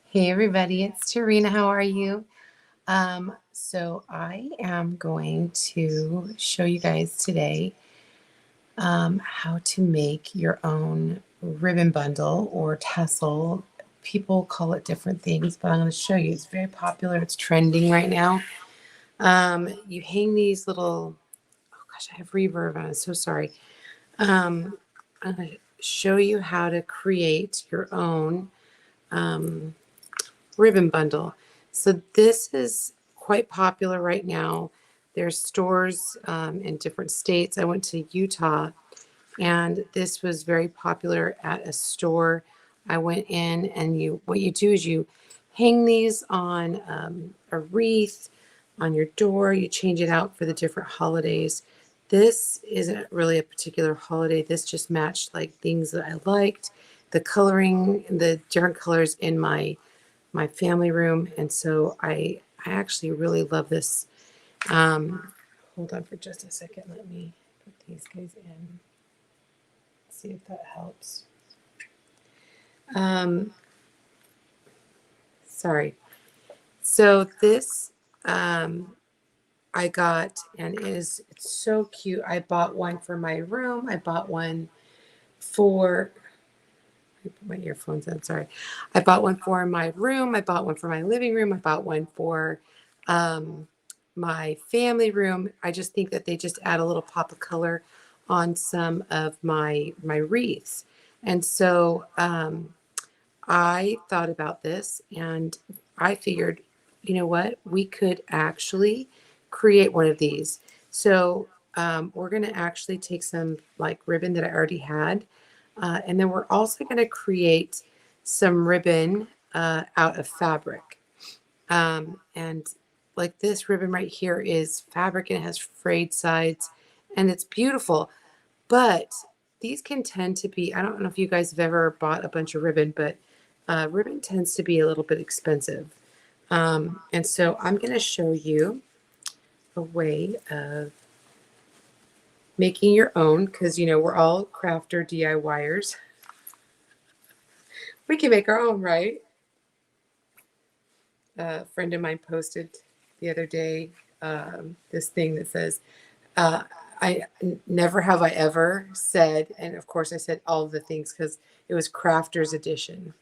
Hey everybody, it's Tarina. How are you? So I am going to show you guys today how to make your own ribbon bundle or tassel. People call it different things, but I'm going to show you. It's very popular. It's trending right now. You hang these little, oh gosh, I have reverb on. I'm so sorry. I'm going to show you how to create your own ribbon bundle. So this is quite popular right now. There's stores in different states. I went to Utah, and this was very popular at a store. I went in, and what you do is you hang these on a wreath on your door. You change it out for the different holidays. This isn't really a particular holiday. This just matched like things that I liked, the coloring, the different colors in my family room, and so I actually really love this. Hold on for just a second. Let me put these guys in. See if that helps. Sorry. So this I got, and it's so cute. I bought one for my room. I bought one for I put my earphones in. Sorry. I bought one for my room. I bought one for my living room. I bought one for um, my family room. I just think that they just add a little pop of color on some of my wreaths. And so I thought about this and I figured, you know what? We could actually create one of these. So we're going to actually take some like ribbon that I already had. And then we're also going to create some ribbon out of fabric. And like this ribbon right here is fabric and it has frayed sides and it's beautiful. But these can tend to be, I don't know if you guys have ever bought a bunch of ribbon, but ribbon tends to be a little bit expensive. And so I'm going to show you a way of making your own because, we're all crafter DIYers. We can make our own, right? A friend of mine posted the other day this thing that says, uh, I never have I ever said, and of course I said all of the things because it was Crafter's Edition.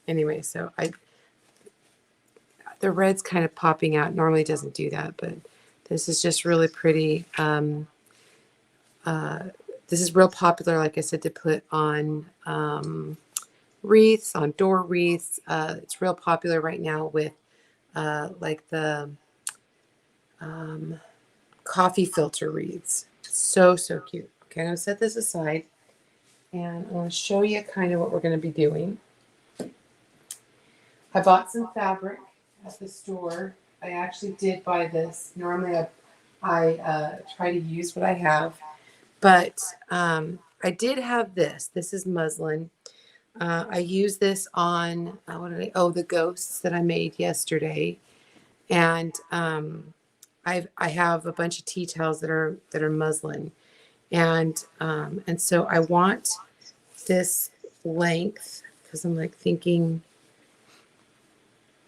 Anyway, so the red's kind of popping out. Normally it doesn't do that, but this is just really pretty. This is real popular, like I said, to put on wreaths, on door wreaths. It's real popular right now with like the coffee filter wreaths. So, so cute. Okay, I'm going to set this aside and I want to show you kind of what we're going to be doing. I bought some fabric at the store. I actually did buy this. Normally I try to use what I have, but I did have this. This is muslin. I used this on, the ghosts that I made yesterday. And I have a bunch of tea towels that are muslin. And so I want this length because I'm like thinking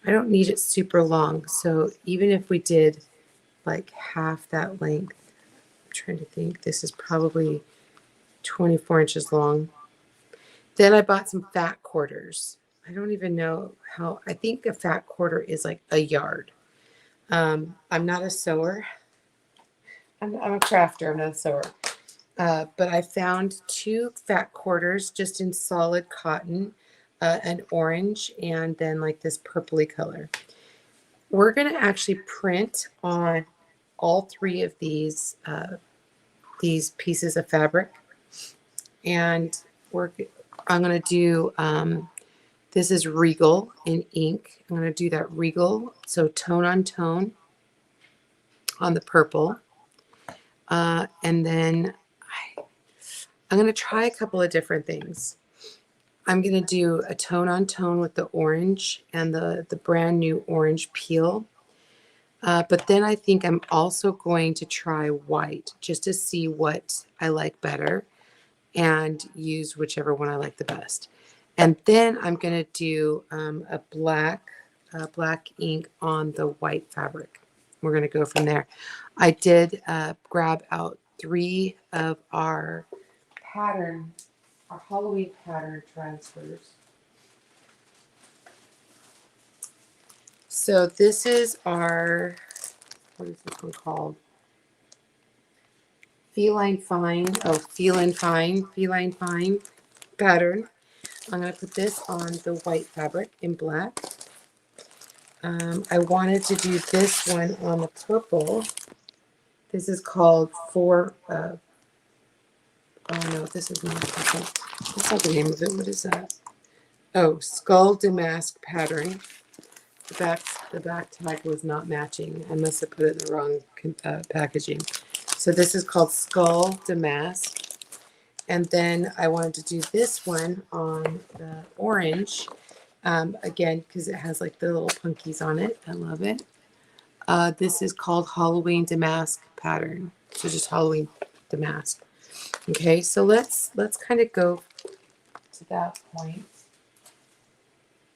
I don't need it super long. So even if we did like half that length, I'm trying to think, this is probably 24 inches long. Then I bought some fat quarters. I don't even know how, I think a fat quarter is like a yard. I'm not a sewer. I'm a crafter. I'm not a sewer. But I found 2 fat quarters just in solid cotton, an orange, and then like this purpley color. We're going to actually print on all 3 of these pieces of fabric. And I'm going to do, this is Regal in ink. I'm going to do that Regal, so tone on tone on the purple. And then I'm going to try a couple of different things. I'm going to do a tone on tone with the orange and the brand new orange peel. But then I think I'm also going to try white just to see what I like better and use whichever one I like the best. And then I'm going to do a black ink on the white fabric. We're going to go from there. I did grab out 3 of our Halloween pattern transfers. So this is our, what is this one called? Feline Fine pattern. I'm going to put this on the white fabric in black. I wanted to do this one on the purple. This is called oh no, this is not, that's not the name of it. What is that? Oh, Skull Damask pattern. The back tag was not matching. I must have put it in the wrong packaging. So this is called Skull Damask. And then I wanted to do this one on the orange. Again, because it has like the little punkies on it. I love it. This is called Halloween Damask pattern. So just Halloween Damask. Okay, so let's kind of go to that point.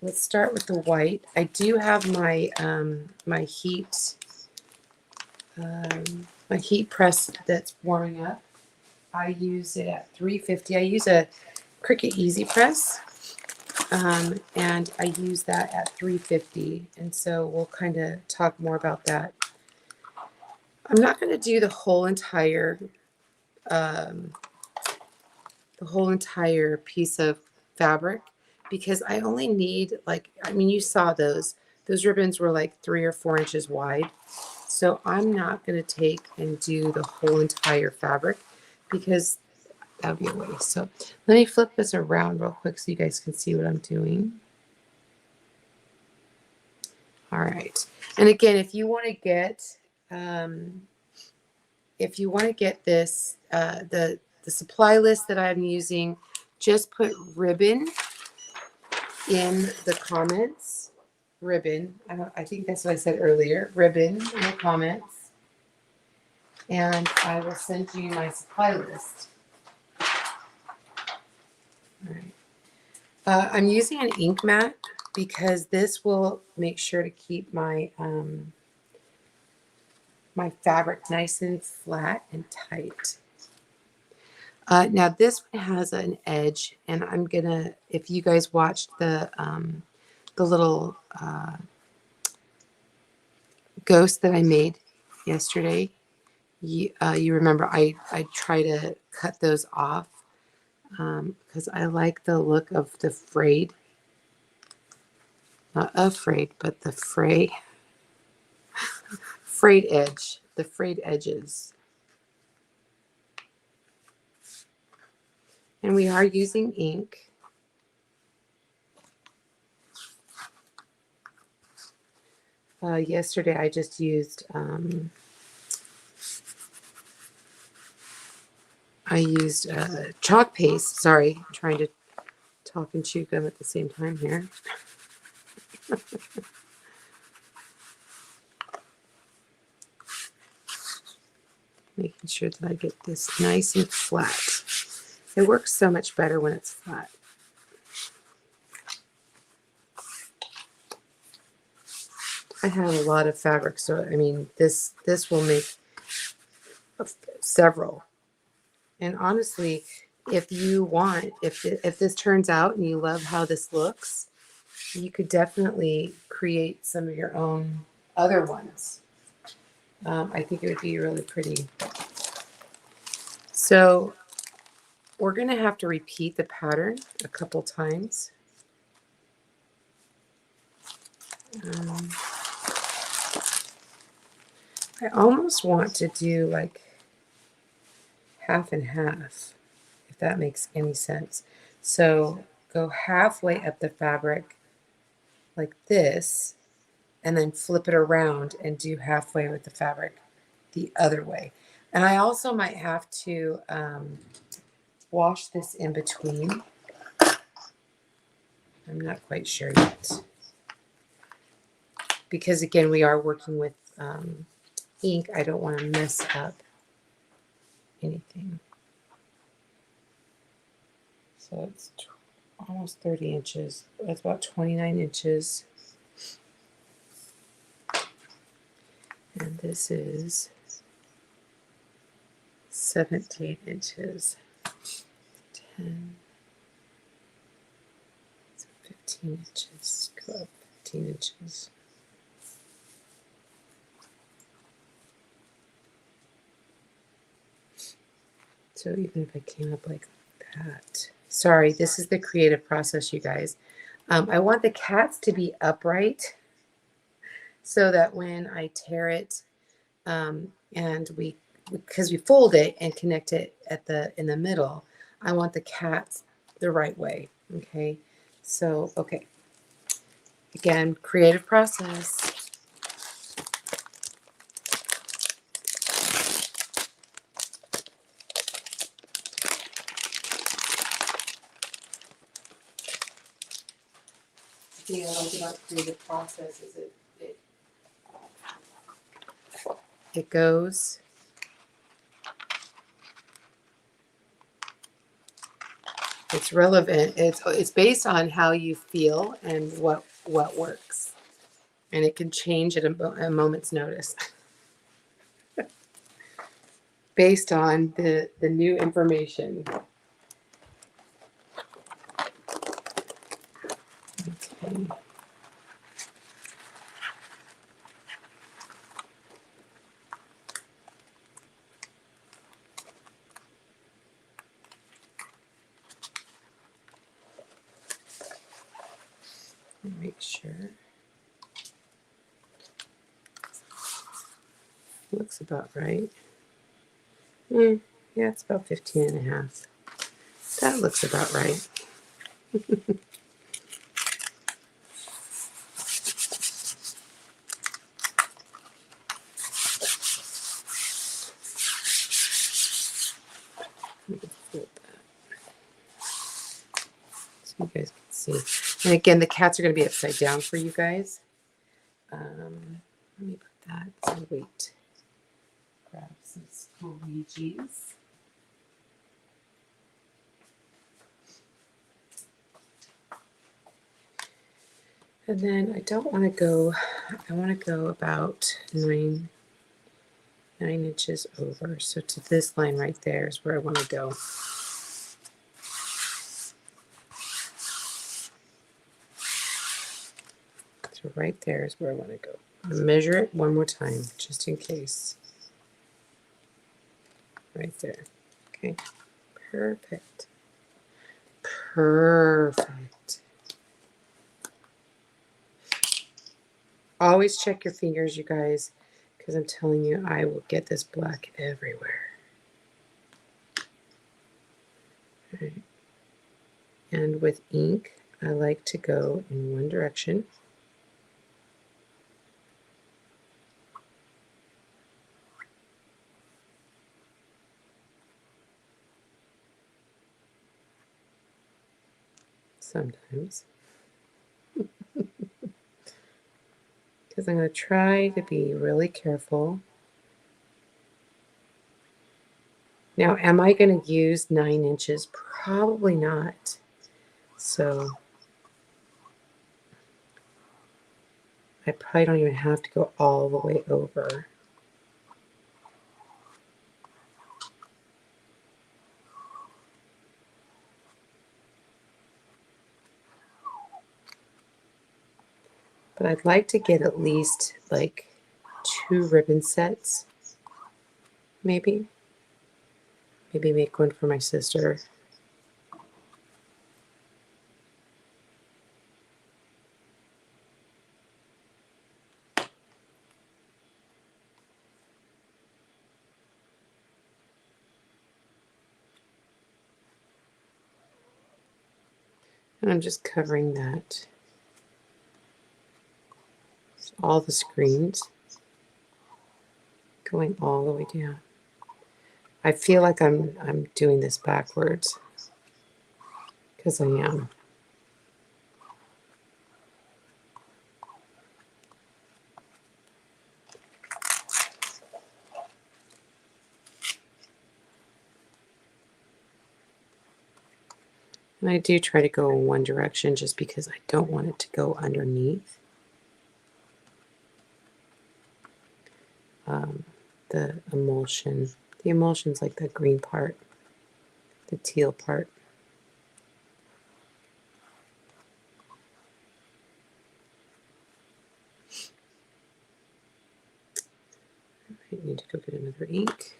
Let's start with the white. I do have my my heat press that's warming up. I use it at 350. I use a Cricut Easy Press, and I use that at 350. And so we'll kind of talk more about that. I'm not going to do the whole entire piece of fabric because I only need you saw those ribbons were like 3 or 4 inches wide. So I'm not going to take and do the whole entire fabric because that would be a waste. So let me flip this around real quick so you guys can see what I'm doing. All right. And again, if you want to get this, the supply list that I'm using, just put ribbon in the comments. Ribbon. I think that's what I said earlier. Ribbon in the comments. And I will send you my supply list. All right. I'm using an ink mat because this will make sure to keep my my fabric nice and flat and tight. Now this one has an edge, and I'm gonna, if you guys watched the little ghost that I made yesterday, you remember I try to cut those off because I like the look of the frayed, not afraid, but the frayed edge, the frayed edges. And we are using ink. Yesterday I just used chalk paste. Sorry, I'm trying to talk and chew gum at the same time here. Making sure that I get this nice and flat. It works so much better when it's flat. I have a lot of fabric, so I mean this will make several. And honestly, if you want, if this turns out and you love how this looks, you could definitely create some of your own other ones. I think it would be really pretty. So we're going to have to repeat the pattern a couple times. I almost want to do like half and half, if that makes any sense. So go halfway up the fabric like this, and then flip it around and do halfway with the fabric the other way. And I also might have to wash this in between. I'm not quite sure yet. Because again, we are working with ink. I don't want to mess up anything. So it's almost 30 inches. That's about 29 inches. And this is 17 inches. 10, so 15 inches. Go up 15 inches. So even if I came up like that. Sorry, this is the creative process, you guys. I want the cats to be upright so that when I tear it, and because we fold it and connect it in the middle, I want the cats the right way. Okay, so okay, again, creative process. The thing I like about creative process is it goes. It's relevant. It's based on how you feel and what works, and it can change at a moment's notice based on the new information. Okay. Make sure. Looks about right. Yeah, it's about 15 and a half. That looks about right. Flip that so you guys can see. And again, the cats are going to be upside down for you guys. Let me put that. So wait. Grab some squeegees. And then I don't want to go, I want to go about 9 inches over. So to this line right there is where I want to go. So right there is where I want to go. I'll measure it one more time, just in case. Right there. Okay. Perfect. Perfect. Always check your fingers, you guys, because I'm telling you, I will get this black everywhere. Right. And with ink, I like to go in one direction. Sometimes. Because I'm going to try to be really careful. Now, am I going to use 9 inches? Probably not. So I probably don't even have to go all the way over. But I'd like to get at least like 2 ribbon sets, maybe. Maybe make one for my sister. And I'm just covering that. So all the screens going all the way down. I feel like I'm doing this backwards because I am. And I do try to go in one direction just because I don't want it to go underneath the emulsion. The emulsion's like the green part, the teal part. I need to go get another ink.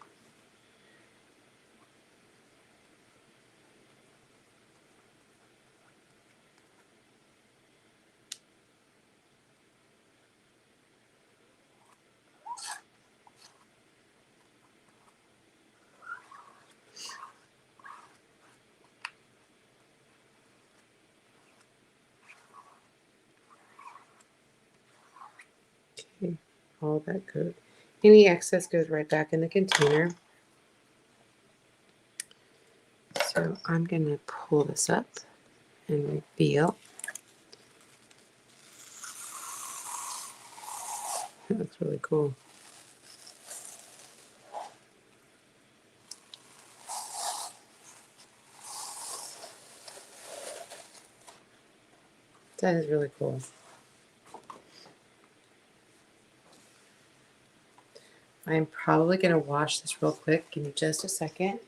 Okay, all that goes. Any excess goes right back in the container. So I'm going to pull this up and reveal. That's really cool. That is really cool. I'm probably going to wash this real quick. Give me just a second.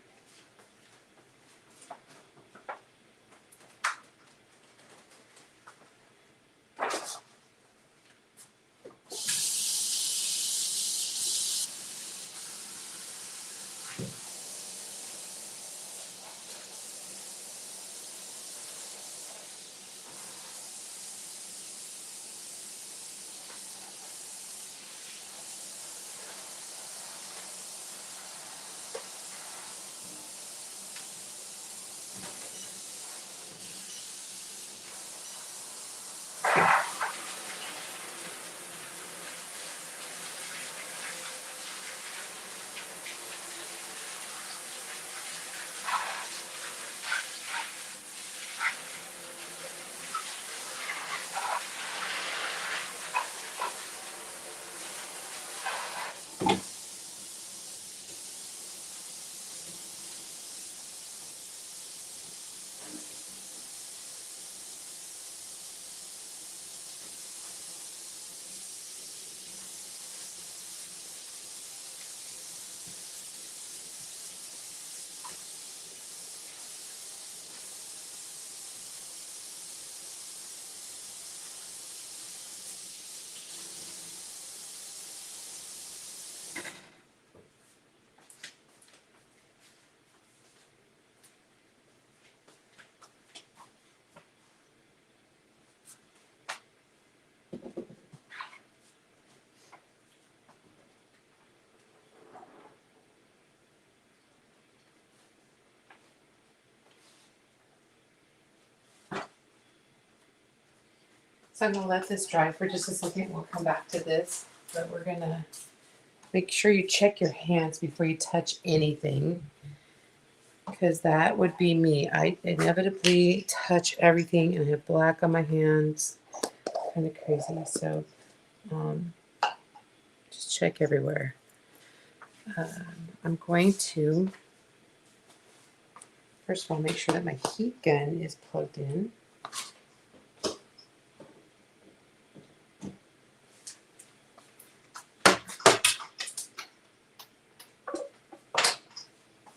So I'm going to let this dry for just a second. We'll come back to this, but we're going to make sure you check your hands before you touch anything, because that would be me. I inevitably touch everything and have black on my hands. Kind of crazy. So just check everywhere. I'm going to, first of all, make sure that my heat gun is plugged in.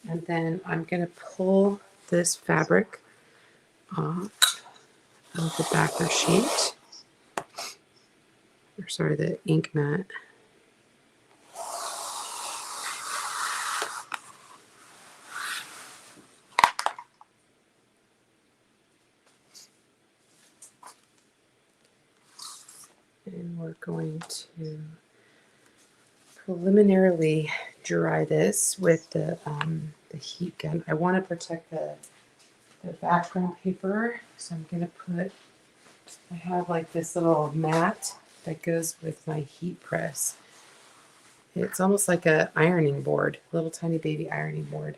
And then I'm going to pull this fabric off of the backer sheet. Or sorry, the ink mat. And we're going to preliminarily dry this with the heat gun. I want to protect the background paper, so I'm going to put, I have like this little mat that goes with my heat press. It's almost like a ironing board, little tiny baby ironing board.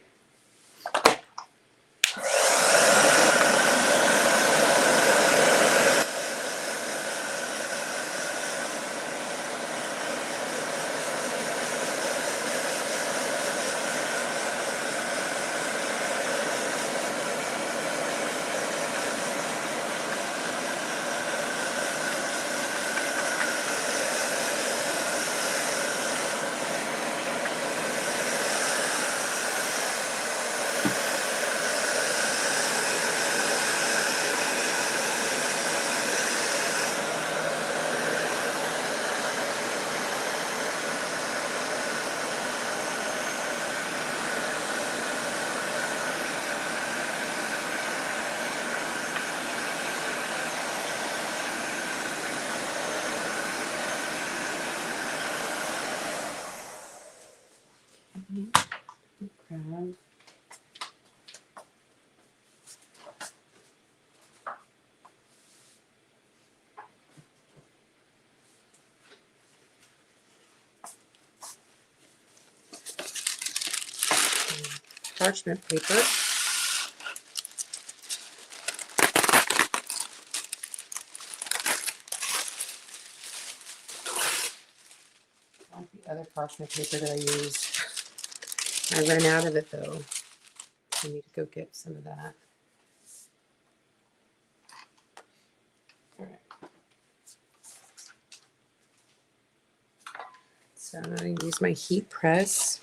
parchment paper. Like the other parchment paper that I used. I ran out of it though. I need to go get some of that. All right. So I'm going to use my heat press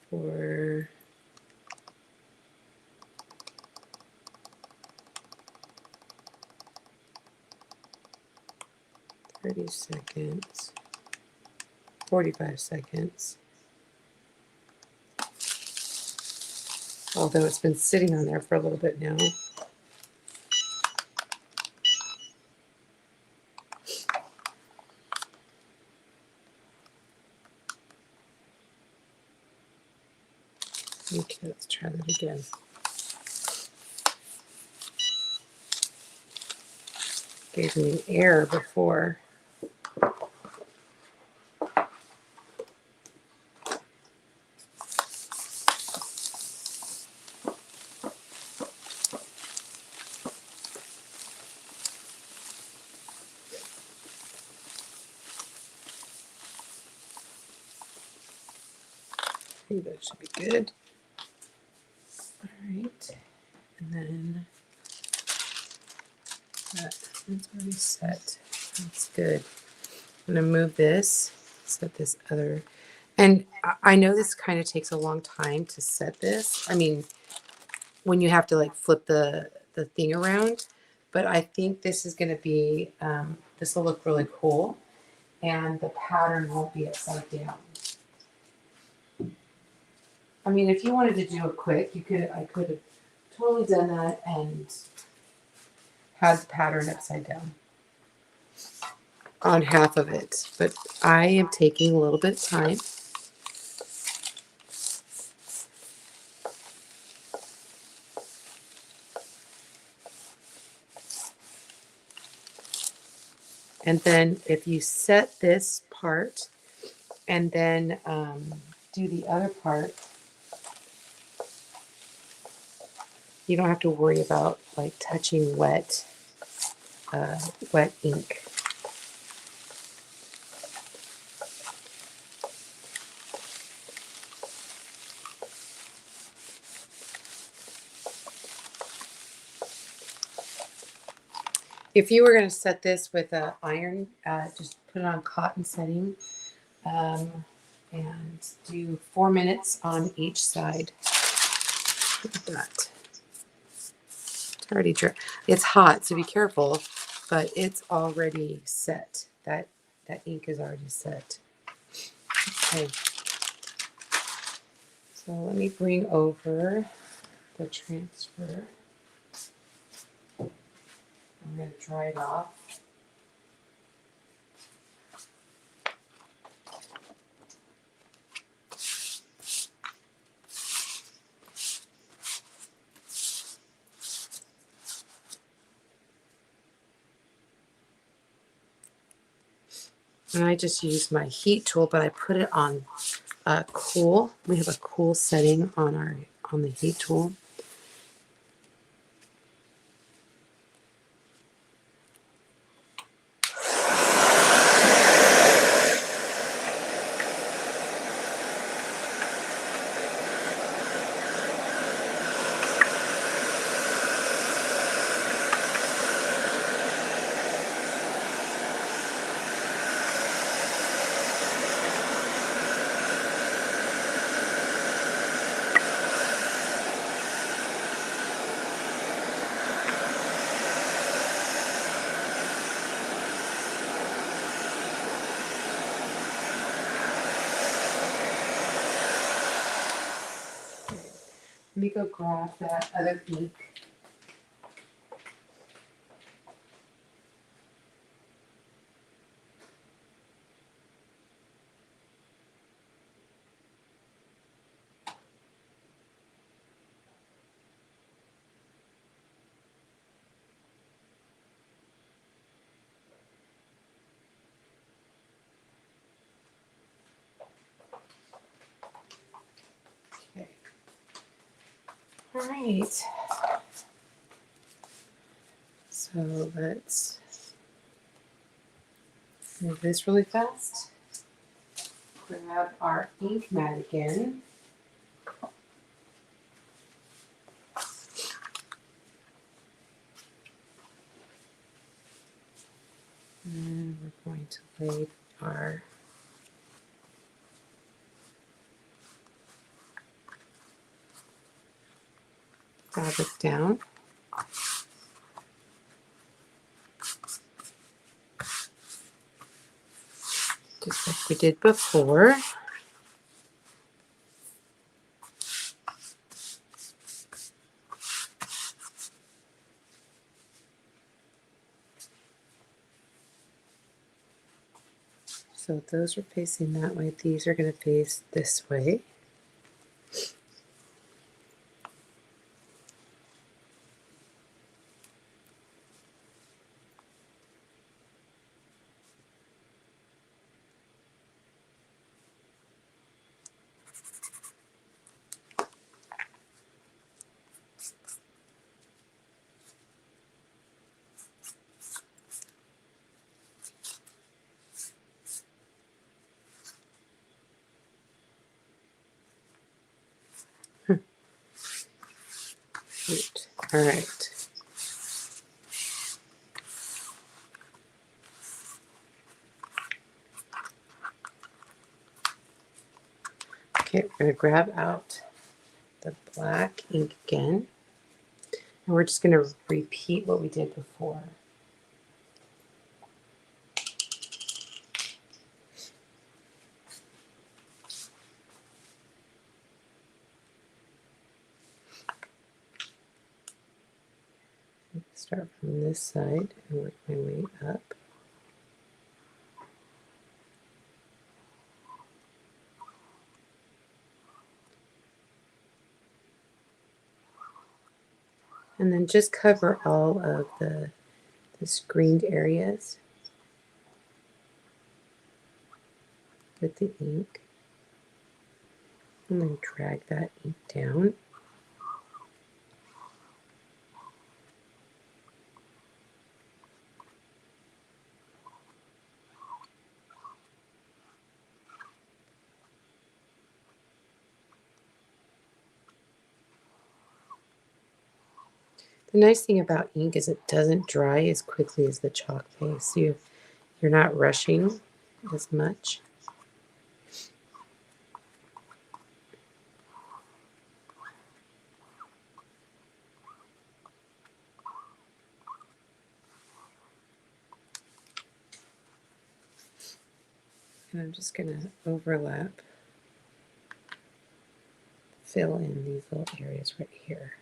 for 30 seconds, 45 seconds. Although it's been sitting on there for a little bit now. Okay, let's try that again. Gave me an error before. I think that should be good. All right, and then that's already set. That's good. I'm gonna move this, set this other, and I know this kind of takes a long time to set this. I mean, when you have to like flip the thing around, but I think this is gonna be, this will look really cool, and the pattern won't be upside down. I mean, if you wanted to do it quick, I could have totally done that and had the pattern upside down on half of it. But I am taking a little bit of time. And then if you set this part and then do the other part, you don't have to worry about like touching wet ink. If you were going to set this with an iron, just put it on cotton setting and do 4 minutes on each side. Look at that. It's already dry. It's hot, so be careful, but it's already set. That ink is already set. Okay. So let me bring over the transfer. I'm going to dry it off. And I just used my heat tool, but I put it on cool. We have a cool setting on the heat tool. Let me go grab that other ink. All right. So let's move this really fast. Grab our ink mat again. And we're going to lay our fabric down. Just like we did before. So those are facing that way. These are going to face this way. Shoot. All right. Okay, we're going to grab out the black ink again. And we're just going to repeat what we did before. Start from this side and work my way up. And then just cover all of the screened areas with the ink. And then drag that ink down. The nice thing about ink is it doesn't dry as quickly as the chalk base. You're not rushing as much. And I'm just going to overlap, fill in these little areas right here.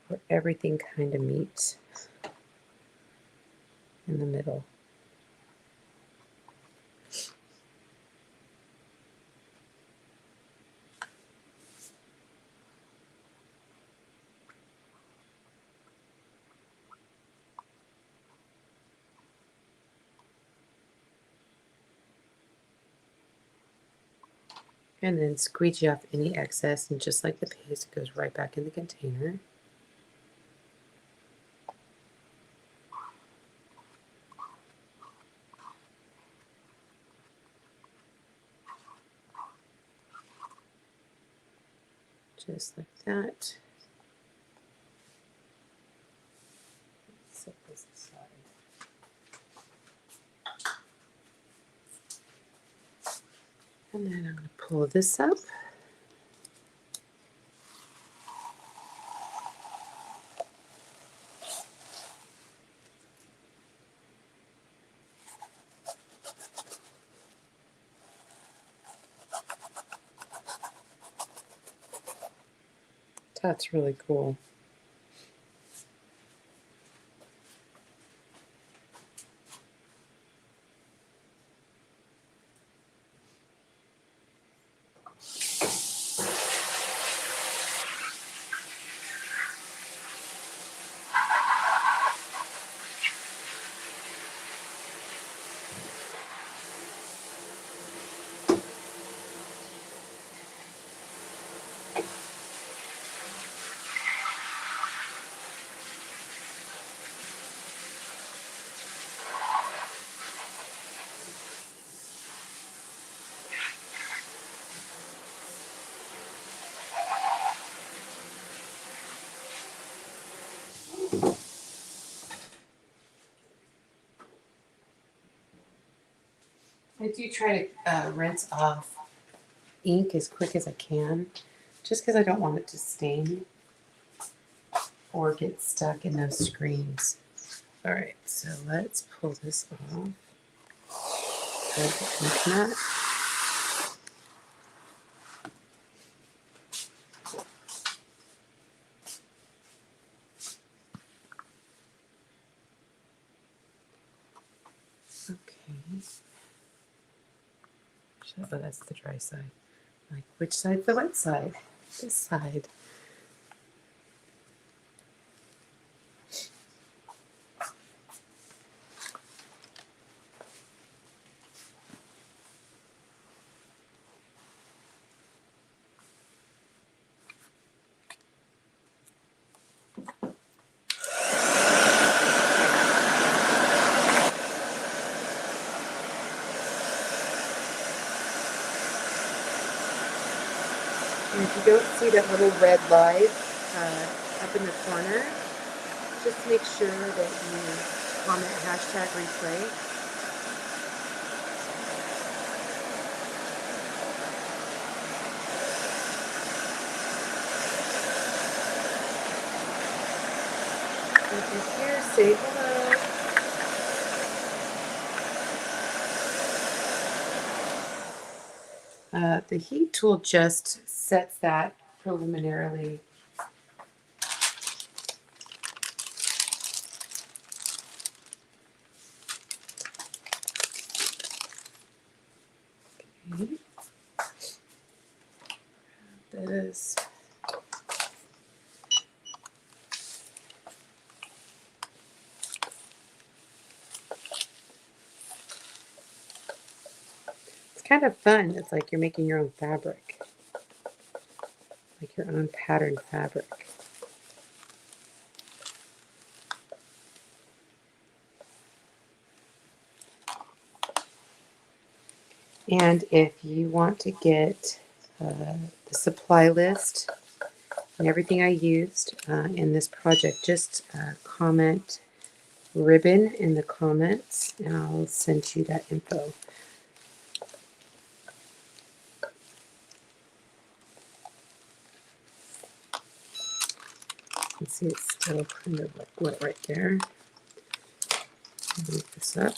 Where everything kind of meets in the middle. And then squeegee off any excess, and just like the paste, it goes right back in the container. Just like that. Set this aside. And then I'm going to pull this up. That's really cool. I do try to rinse off ink as quick as I can, just because I don't want it to stain or get stuck in those screens. All right, so let's pull this off. Grab the ink mat. Okay. Oh, that's the dry side. Like, which side's the wet side? This side. And if you don't see that little red light up in the corner, just make sure that you comment #replay. If you're here, say hello. The heat tool just sets that preliminarily. Okay. This. It's kind of fun. It's like you're making your own fabric, like your own pattern fabric. And if you want to get the supply list and everything I used in this project, just comment ribbon in the comments and I'll send you that info. You can see it's still kind of like wet right there. Move this up.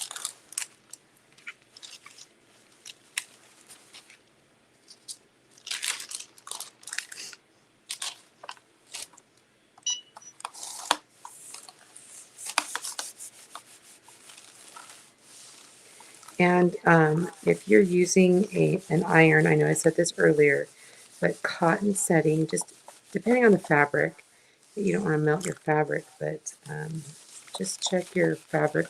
And if you're using an iron, I know I said this earlier, but cotton setting, just depending on the fabric, you don't want to melt your fabric, but just check your fabric.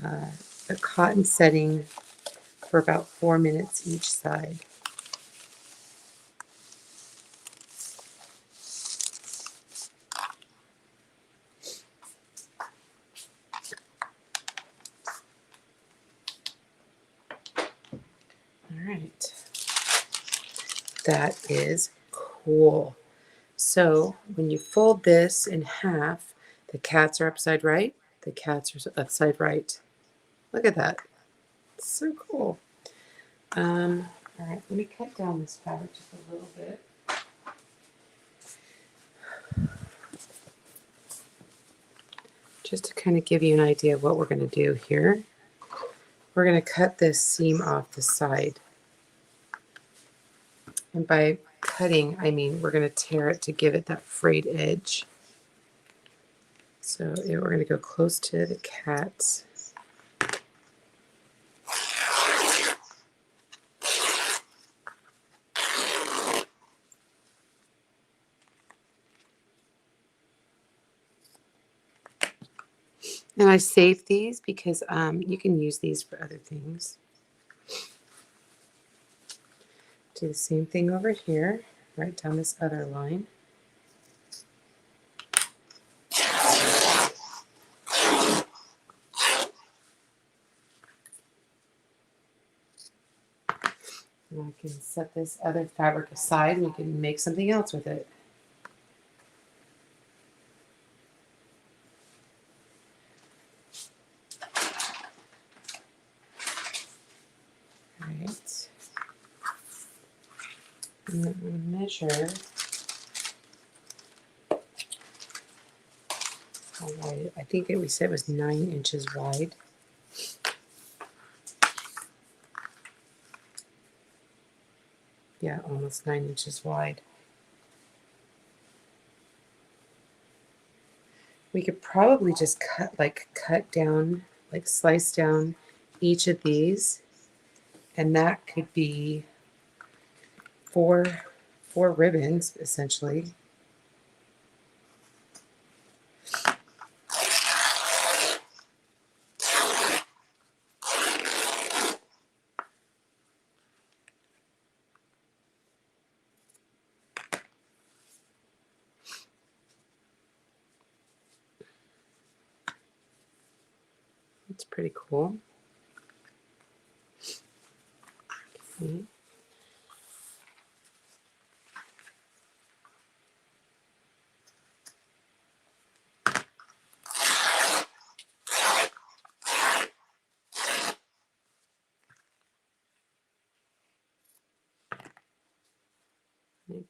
A cotton setting for about 4 minutes each side. All right. That is cool. So when you fold this in half, the cats are upside right, the cats are upside right. Look at that. It's so cool. All right, let me cut down this fabric just a little bit. Just to kind of give you an idea of what we're going to do here. We're going to cut this seam off the side. And by cutting, I mean we're going to tear it to give it that frayed edge. So we're going to go close to the cats. And I saved these because you can use these for other things. Do the same thing over here, right down this other line. And I can set this other fabric aside and we can make something else with it. And then we'll measure how wide. I think we said it was 9 inches wide. Yeah, almost 9 inches wide. We could probably just cut down, like slice down each of these, and that could be four ribbons essentially. It's pretty cool. Okay.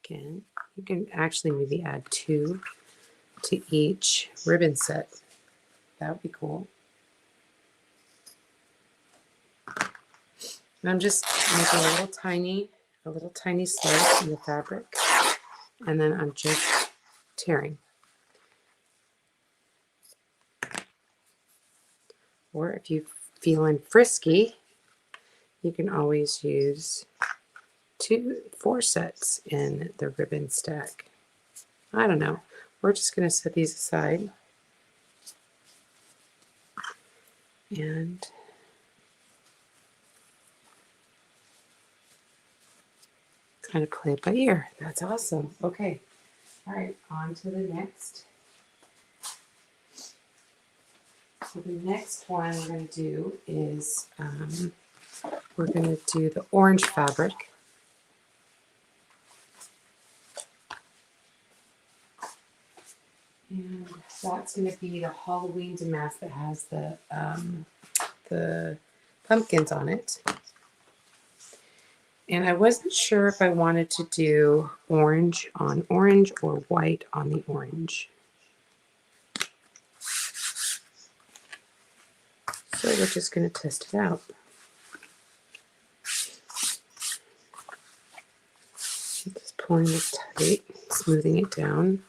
Again, you can actually maybe add 2 to each ribbon set. That would be cool. And I'm just making a little tiny slice in the fabric, and then I'm just tearing. Or if you're feeling frisky, you can always use 4 sets in the ribbon stack. I don't know. We're just going to set these aside and kind of play it by ear. That's awesome. Okay. All right. On to the next. So the next one we're going to do is we're going to do the orange fabric. And that's going to be the Halloween damask that has the pumpkins on it. And I wasn't sure if I wanted to do orange on orange or white on the orange. So we're just going to test it out. Just pulling this tight, smoothing it down.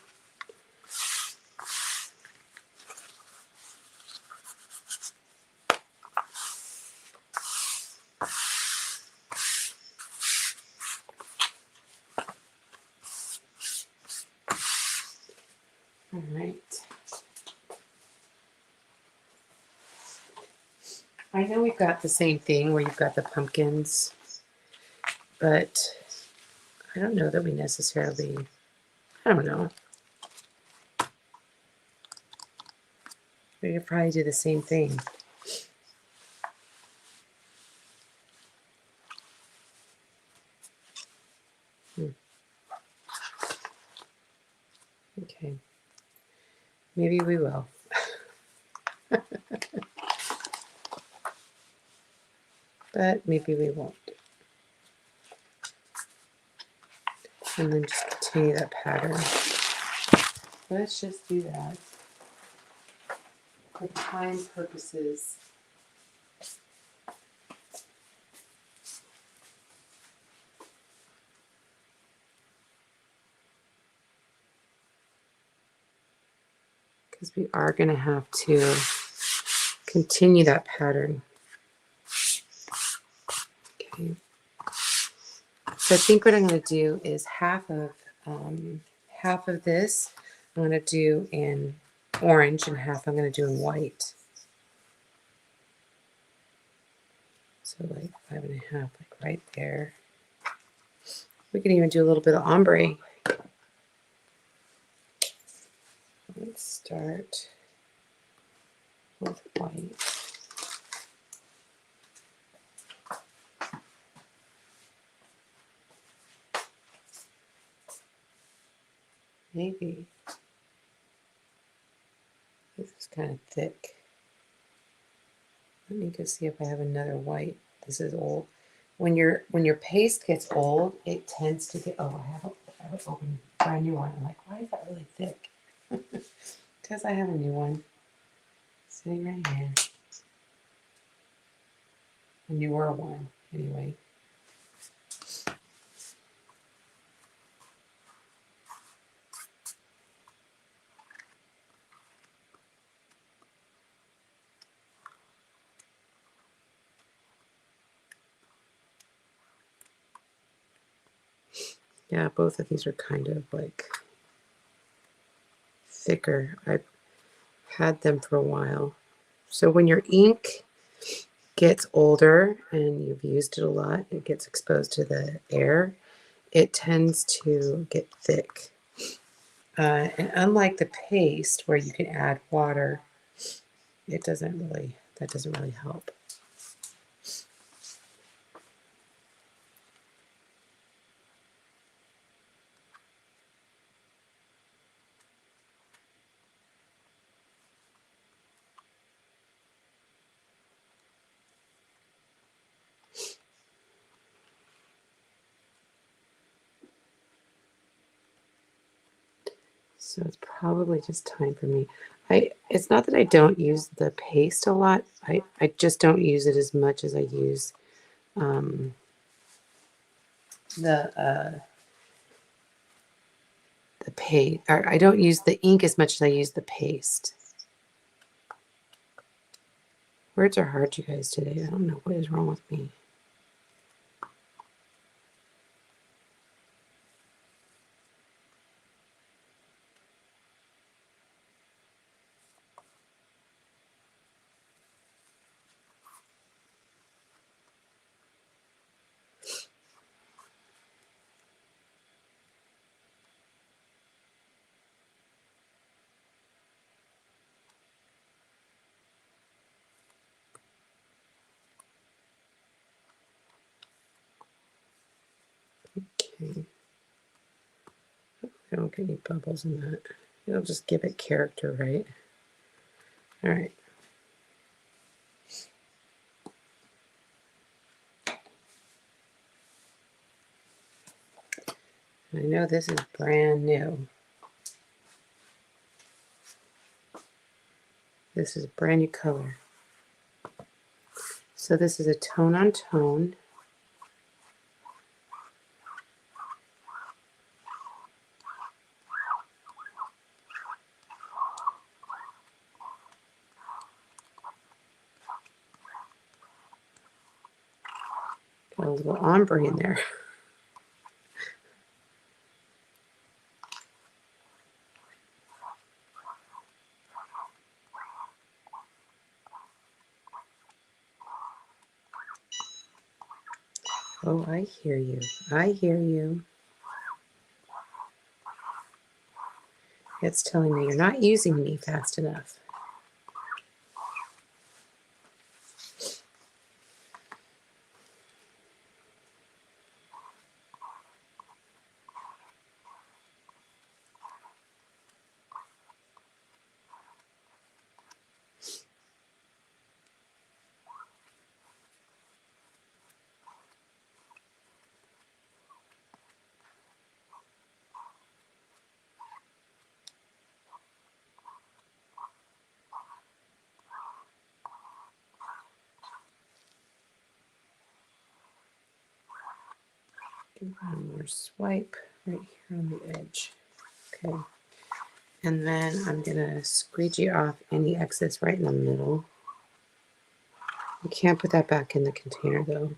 All right. I know we've got the same thing where you've got the pumpkins, but I don't know that we necessarily, I don't know. We could probably do the same thing. Okay. Maybe we will. But maybe we won't. And then just continue that pattern. Let's just do that for time purposes. Because we are going to have to continue that pattern. Okay. So I think what I'm going to do is half of this I'm going to do in orange and half I'm going to do in white. So like 5.5, like right there. We can even do a little bit of ombre. Let's start with white. Maybe. This is kind of thick. Let me go see if I have another white. This is old. when your paste gets old, it tends to get. Oh, I have an open brand new one. I'm like, why is that really thick? Because I have a new one sitting right here. A newer one, anyway. Yeah, both of these are kind of like thicker. I've had them for a while. So when your ink gets older and you've used it a lot, it gets exposed to the air, it tends to get thick. And unlike the paste where you can add water, that doesn't really help. So it's probably just time for me. It's not that I don't use the paste a lot. I just don't use it as much as I use the paste. Or I don't use the ink as much as I use the paste. Words are hard, you guys, today. I don't know what is wrong with me. Okay. I don't get any bubbles in that. It'll just give it character, right? All right. I know this is brand new. This is a brand new color. So this is a tone on tone. Got a little ombre in there. Oh, I hear you. I hear you. It's telling me you're not using me fast enough. Give one more swipe right here on the edge. Okay. And then I'm going to squeegee off any excess right in the middle. You can't put that back in the container though.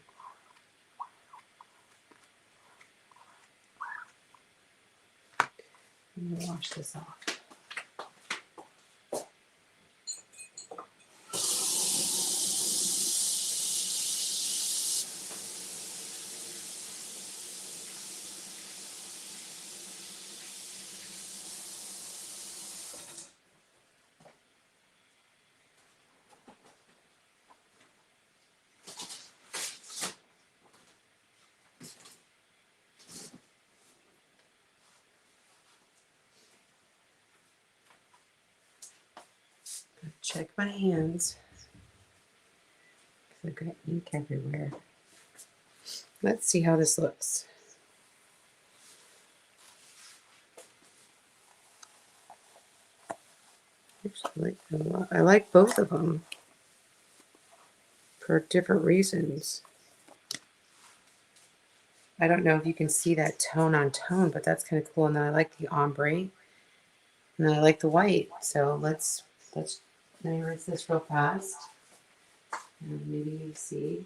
I'm going to wash this off. Check my hands. I've got ink everywhere. Let's see how this looks. I like both of them for different reasons. I don't know if you can see that tone on tone, but that's kind of cool. And then I like the ombre, and then I like the white. So let's let me rinse this real fast, and maybe you see.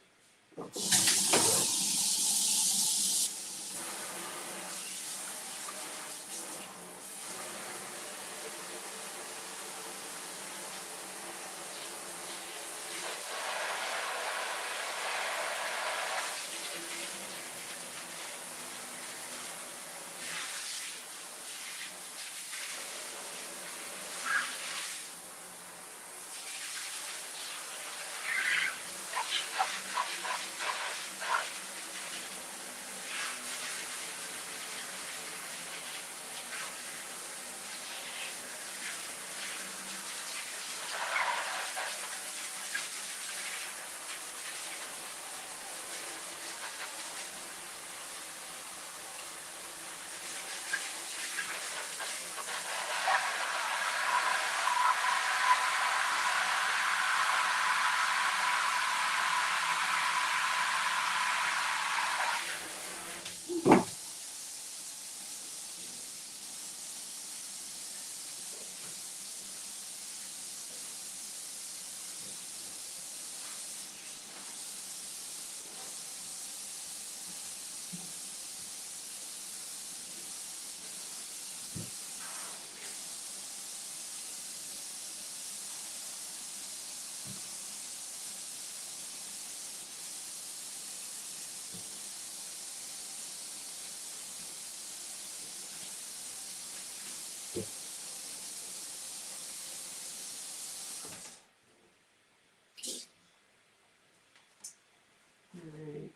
All right.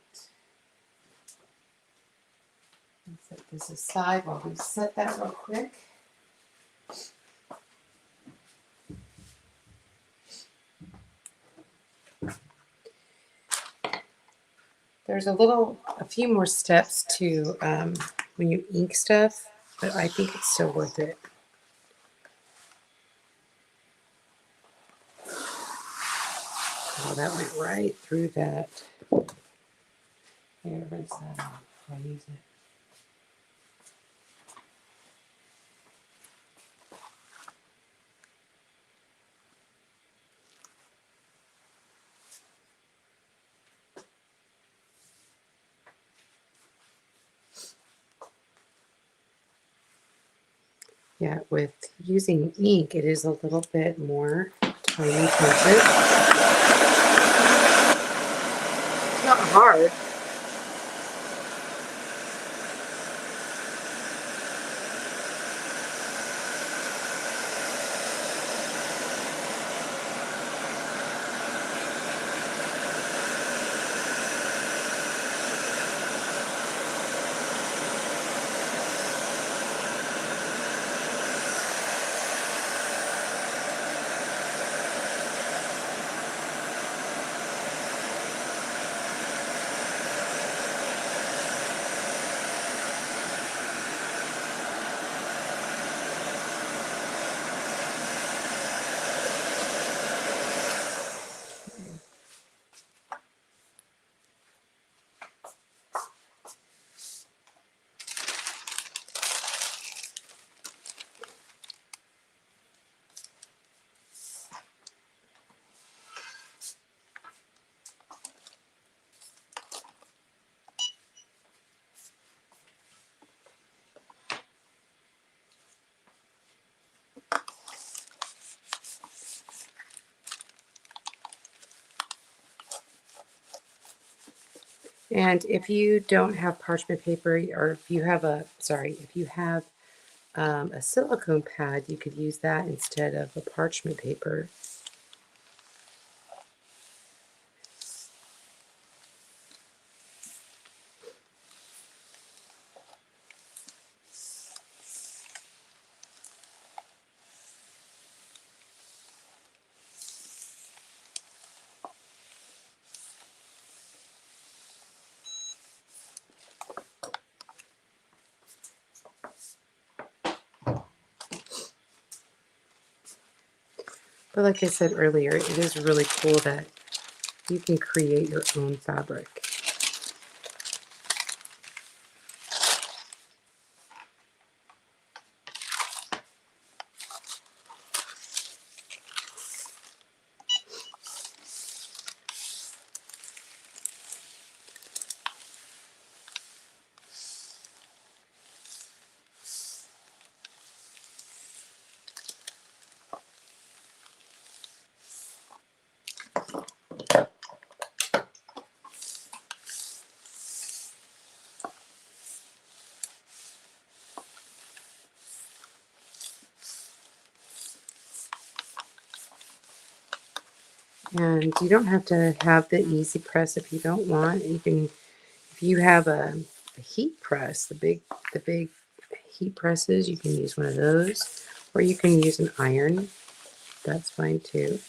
Let's set this aside while we set that real quick. There's a few more steps to when you ink stuff, but I think it's still worth it. Oh, that went right through that. Here, rinse that off. I'll use it. Yeah, with using ink, it is a little bit more time intensive. It's not hard. And if you don't have parchment paper, or if you have a silicone pad, you could use that instead of a parchment paper. But like I said earlier, it is really cool that you can create your own fabric. And you don't have to have the easy press if you don't want. You can, if you have a heat press, the big heat presses, you can use one of those, or you can use an iron. That's fine too.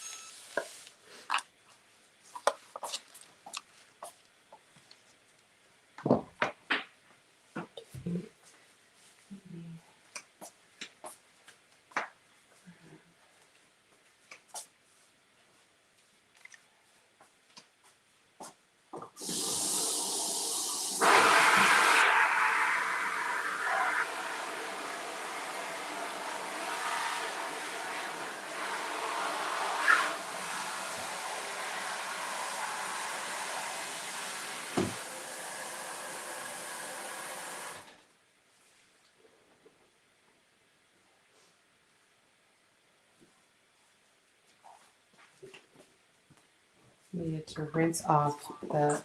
Needed to rinse off the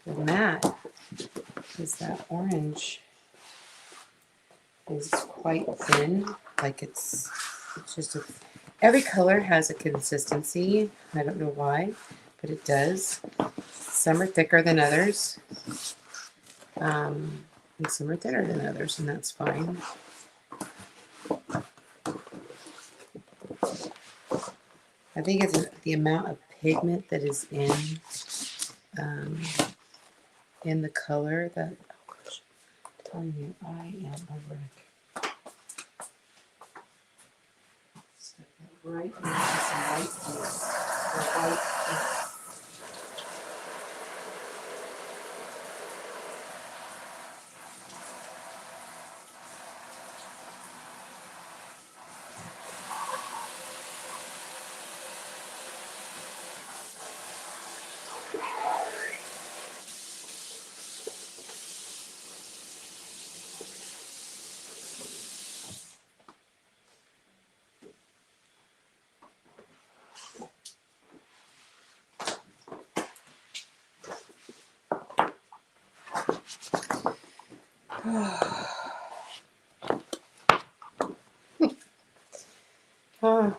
mat because that orange is quite thin. Like it's just every color has a consistency. I don't know why, but it does. Some are thicker than others, and some are thinner than others, and that's fine. I think it's the amount of pigment that is in the color that, oh gosh, I'm telling you, I am a wreck. Step that right into some white here. Or white here. Ah.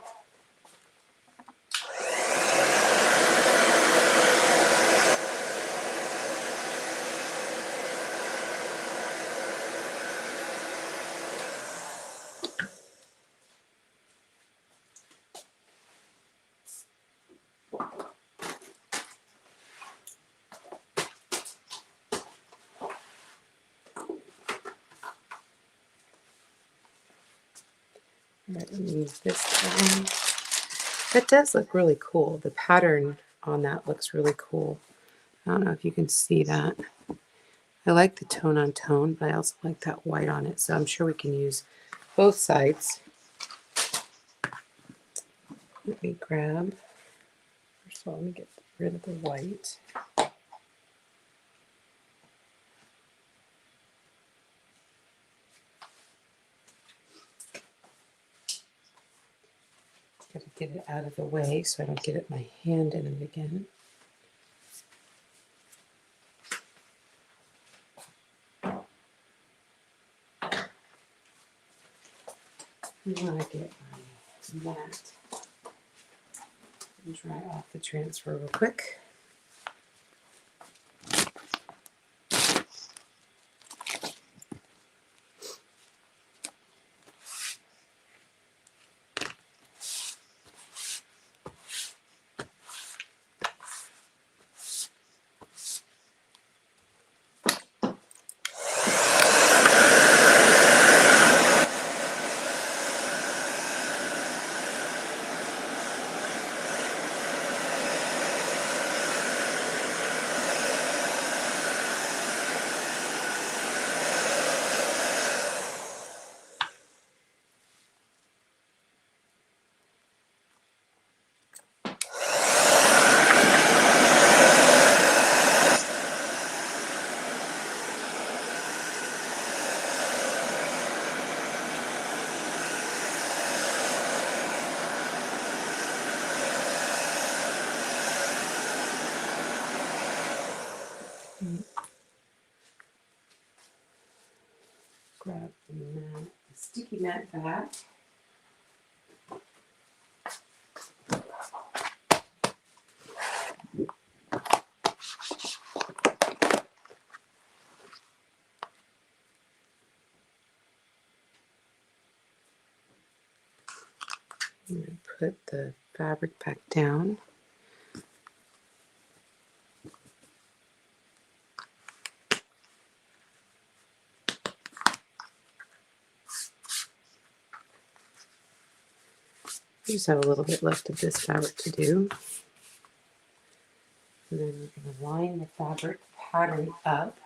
Let me move this down. That does look really cool. The pattern on that looks really cool. I don't know if you can see that. I like the tone on tone, but I also like that white on it. So I'm sure we can use both sides. Let me grab, first of all, let me get rid of the white. Gotta get it out of the way so I don't get my hand in it again. I want to get my mat and dry off the transfer real quick. grab the sticky mat back. I'm going to put the fabric back down. I just have a little bit left of this fabric to do. And then we're going to line the fabric pattern up.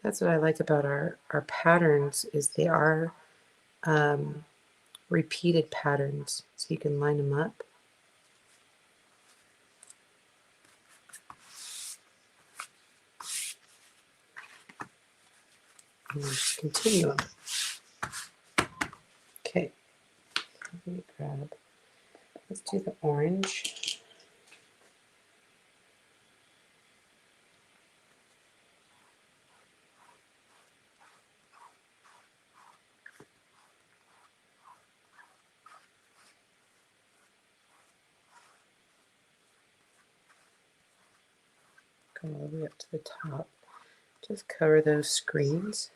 That's what I like about our patterns is they are repeated patterns, so you can line them up. And then just continue them. Okay, let me grab, let's do the orange. Go all the way up to the top. Just cover those screens.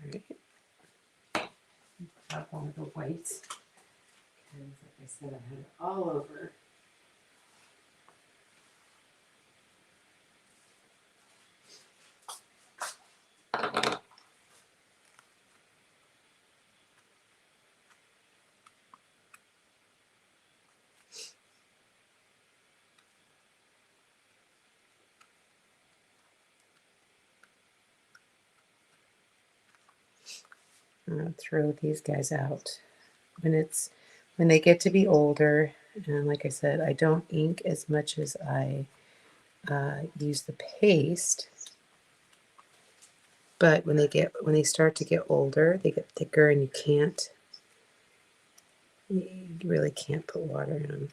All right. Grab one of the whites. Because, like I said, I had it all over. I'm going to throw these guys out. When they get to be older, and like I said, I don't ink as much as I use the paste. But when they start to get older, they get thicker, and you really can't put water in them.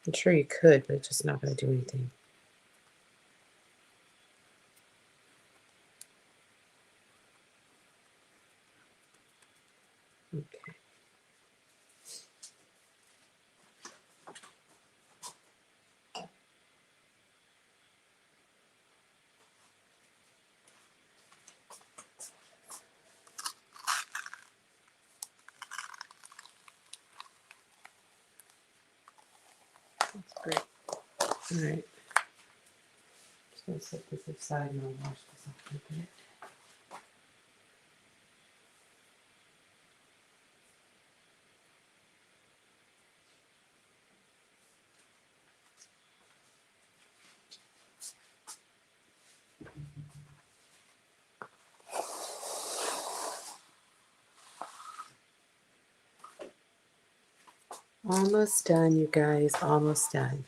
I'm sure you could, but it's just not going to do anything. Okay. That's great. All right. Just going to set this aside and I'll wash this off in a bit. Almost done, you guys. Almost done.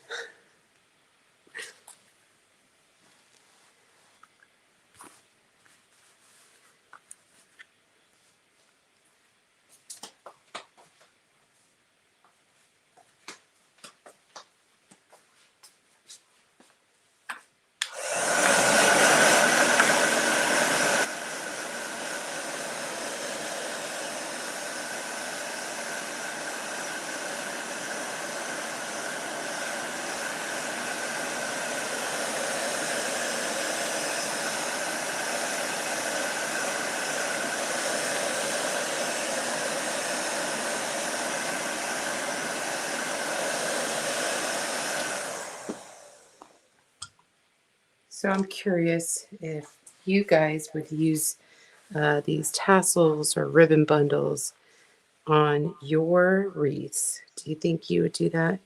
So I'm curious if you guys would use these tassels or ribbon bundles on your wreaths. Do you think you would do that?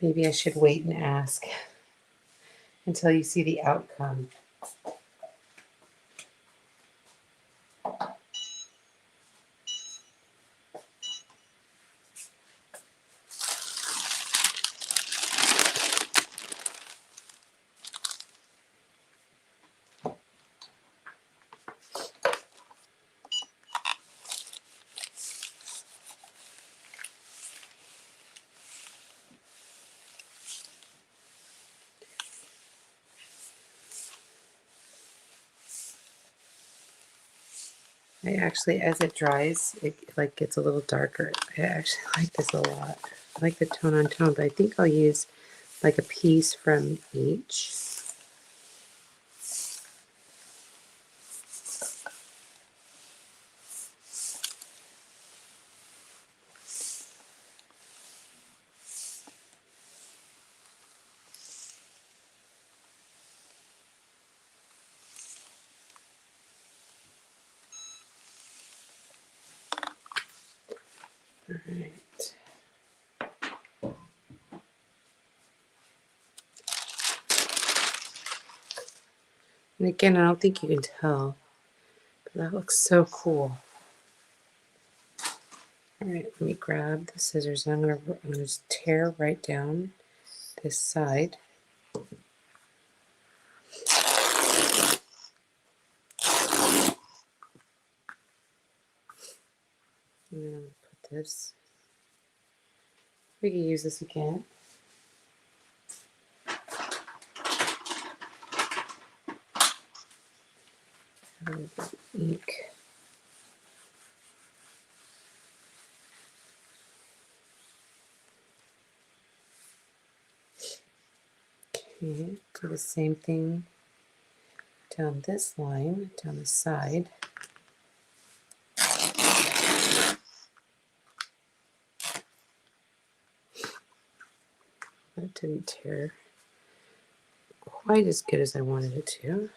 Maybe I should wait and ask until you see the outcome. I actually, as it dries, it like gets a little darker. I actually like this a lot. I like the tone on tone, but I think I'll use like a piece from each. All right. And again, I don't think you can tell, but that looks so cool. All right, let me grab the scissors and I'm gonna just tear right down this side. And then I'm gonna put this. We can use this again. A little bit of ink. Okay, do the same thing down this line, down the side. That didn't tear quite as good as I wanted it to.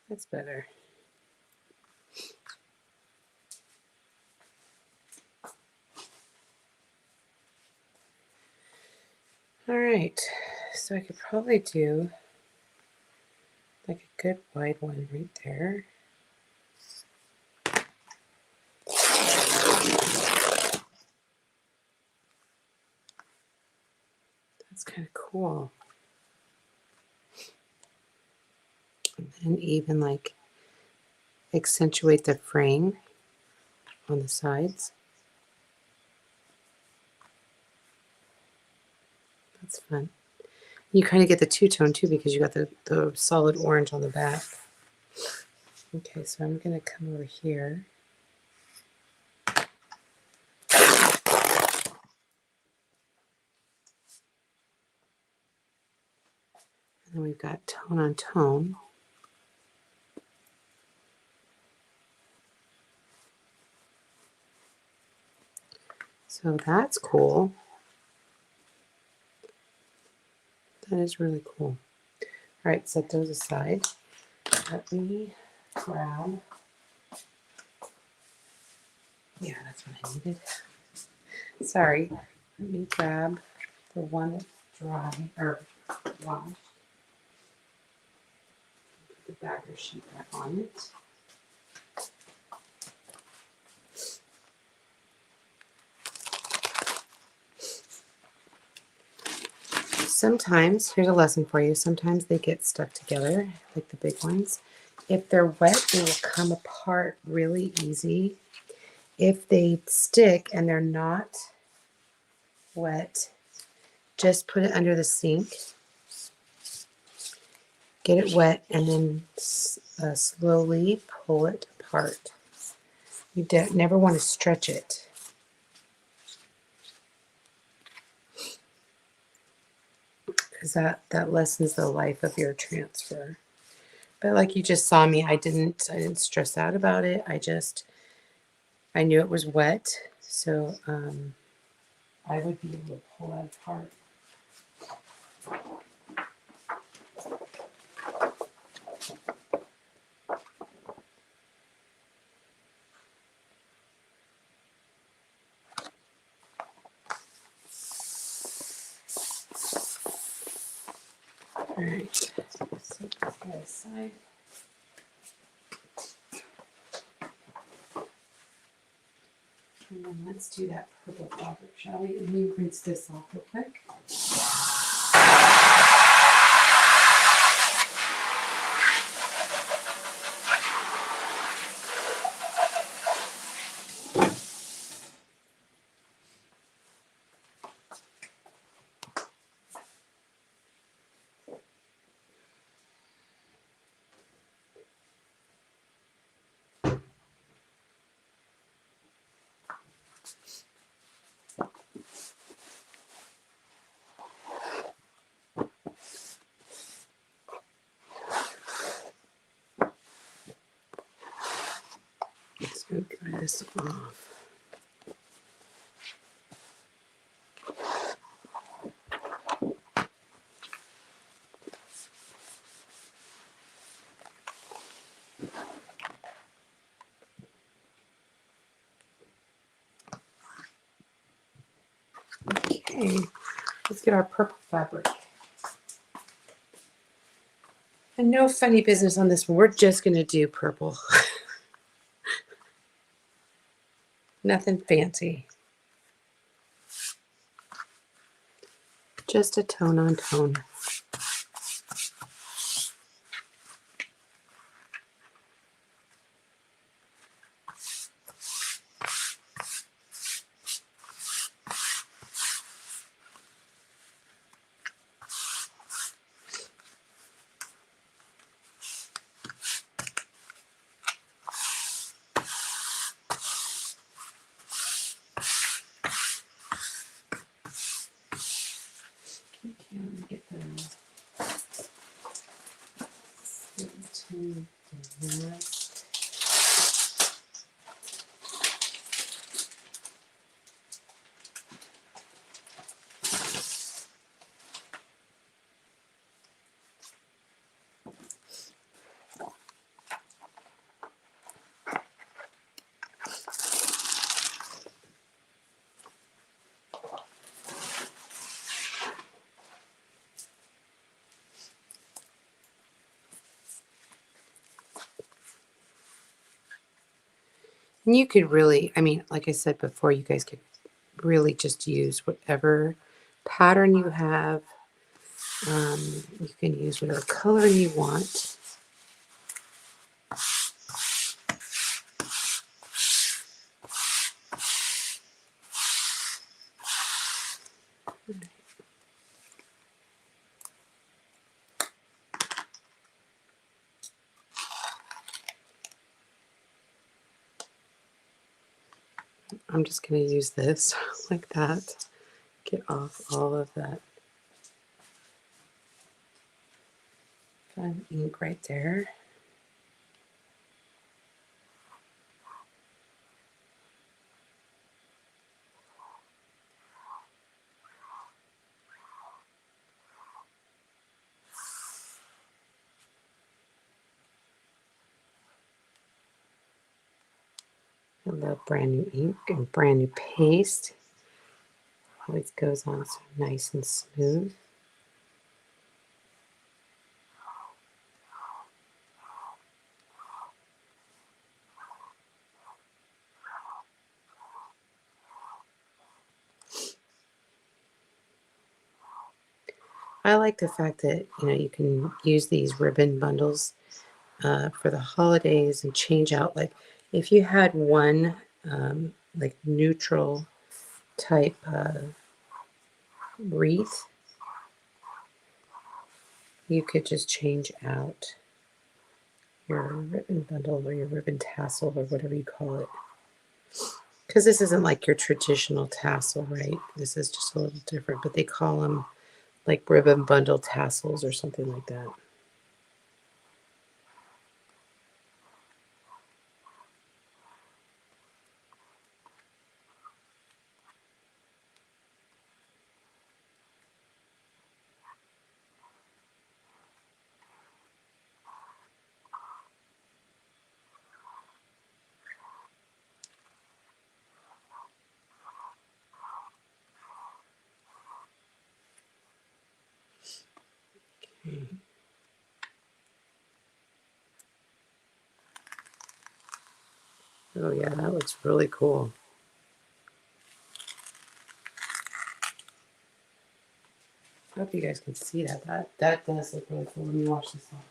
That's better. All right, so I could probably do like a good wide one right there. That's kind of cool. And then even like accentuate the fraying on the sides. That's fun. You kind of get the two-tone too because you got the solid orange on the back. Okay, so I'm going to come over here. And then we've got tone on tone. So that's cool. That is really cool. All right, set those aside. Let me grab. Yeah, that's what I needed. Sorry. Let me grab the one that's dry or washed. Put the backer sheet back on it. Sometimes, here's a lesson for you, sometimes they get stuck together, like the big ones. If they're wet, they will come apart really easy. If they stick and they're not wet, just put it under the sink, get it wet, and then slowly pull it apart. You never want to stretch it. Because that lessens the life of your transfer. But like you just saw me, I didn't stress out about it. I knew it was wet, so I would be able to pull that apart. All right, so set that aside. And then let's do that purple fabric, shall we? Let me rinse this off real quick. dry this off. Okay, let's get our purple fabric. And no funny business on this one. We're just going to do purple. Nothing fancy. Just a tone on tone. Okay, let me get the And you could really, I mean, like I said before, you guys could really just use whatever pattern you have. You can use whatever color you want. I'm just going to use this like that. Get off all of that fun ink right there. I love brand new ink and brand new paste. Always goes on so nice and smooth. I like the fact that, you know, you can use these ribbon bundles for the holidays and change out. Like if you had one like neutral type wreath, you could just change out your ribbon bundle or your ribbon tassel or whatever you call it. Because this isn't like your traditional tassel, right? This is just a little different, but they call them like ribbon bundle tassels or something like that. Okay. Oh yeah, that looks really cool. I hope you guys can see that. That does look really cool. Let me wash this off.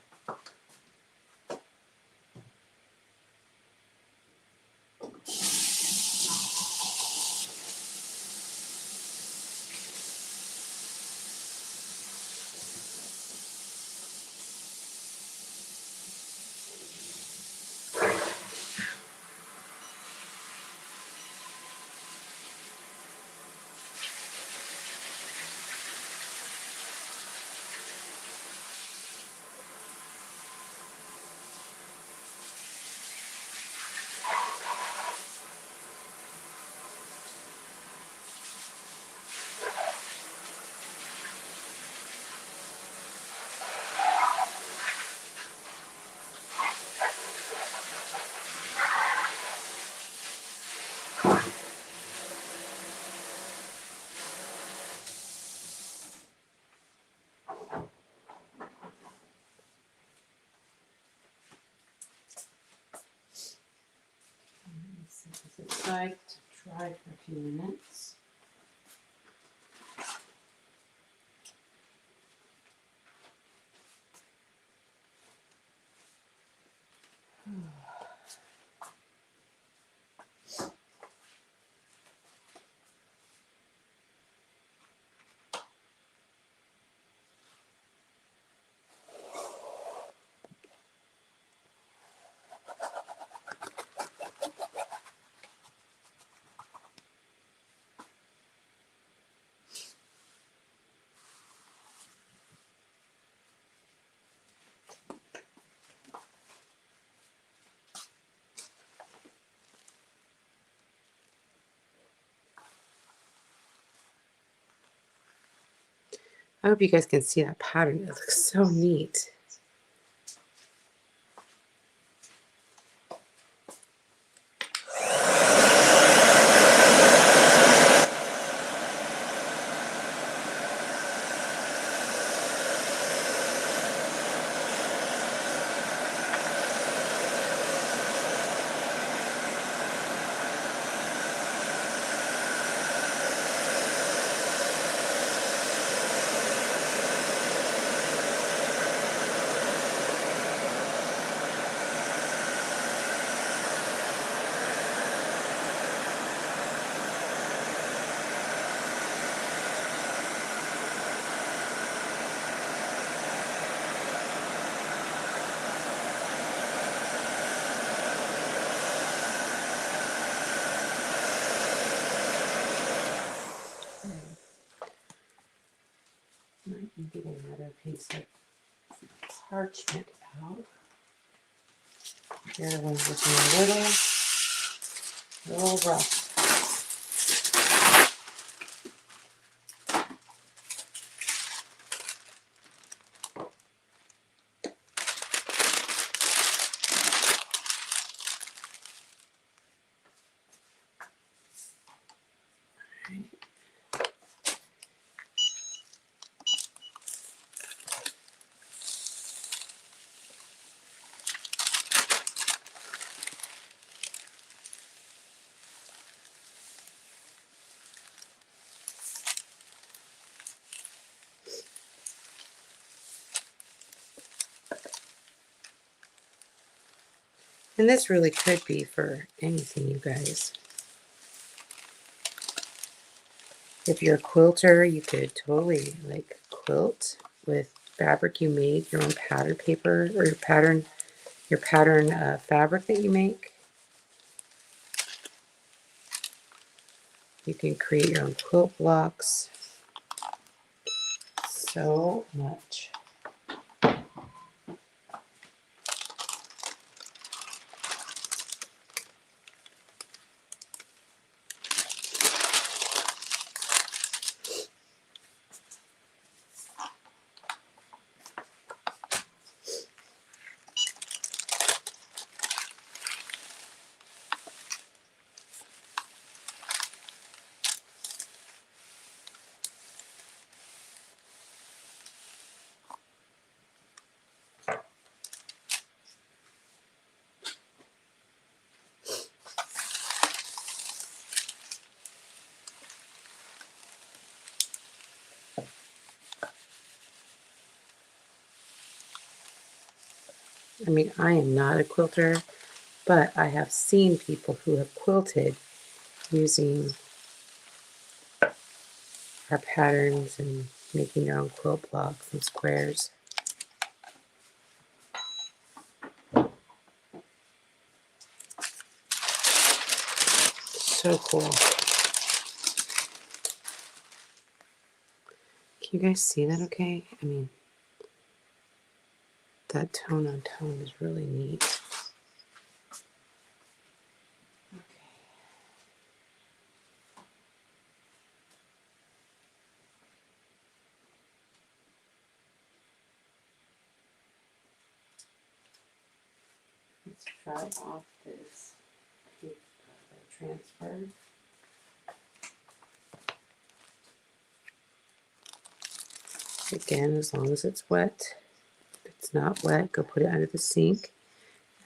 side to dry for a few minutes. I hope you guys can see that pattern. It looks so neat. Might be getting another piece of parchment out. The other one's looking a little rough. And this really could be for anything, you guys. If you're a quilter, you could totally like quilt with fabric you made, your own pattern paper, or your pattern fabric that you make. You can create your own quilt blocks. So much. I mean, I am not a quilter, but I have seen people who have quilted using our patterns and making their own quilt blocks and squares. So cool. Can you guys see that okay? I mean, that tone on tone is really neat. Okay. Let's dry off this paper transfer. Again, as long as it's wet. If it's not wet, go put it under the sink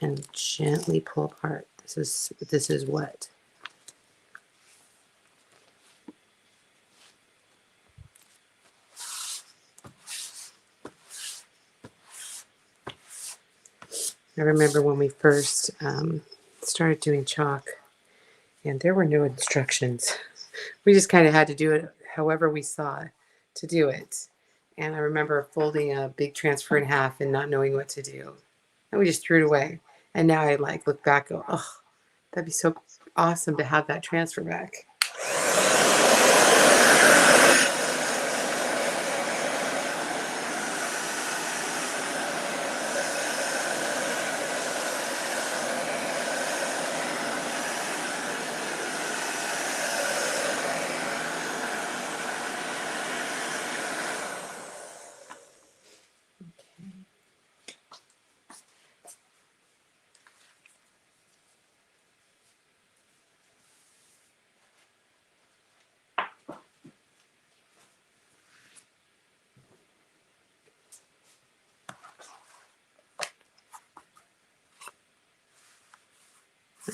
and gently pull apart. This is wet. I remember when we first started doing chalk, and there were no instructions. We just kind of had to do it however we saw to do it. And I remember folding a big transfer in half and not knowing what to do. And we just threw it away. And now I like look back and go, oh, that'd be so awesome to have that transfer back.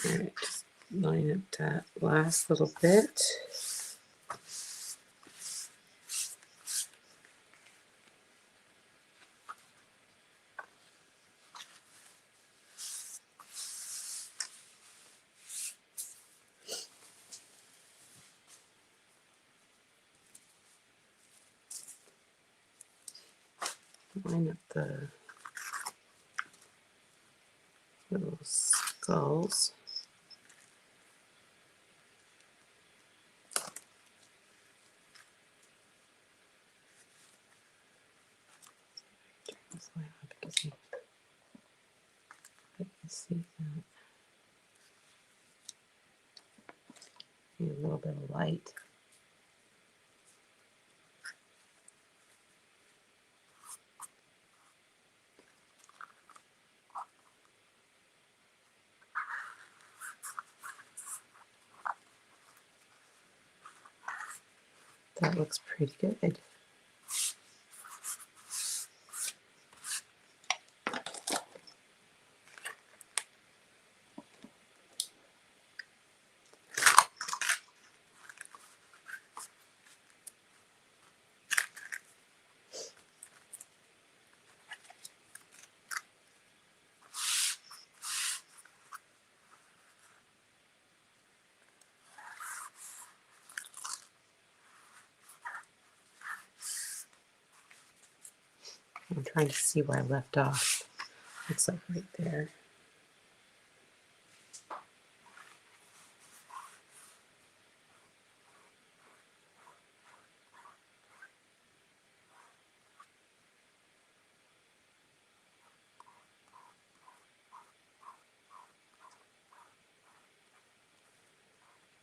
All right, just line up that last little bit. Line up the little skulls. This way up because I can see that. Need a little bit of light. That looks pretty good. I'm trying to see where I left off. Looks like right there.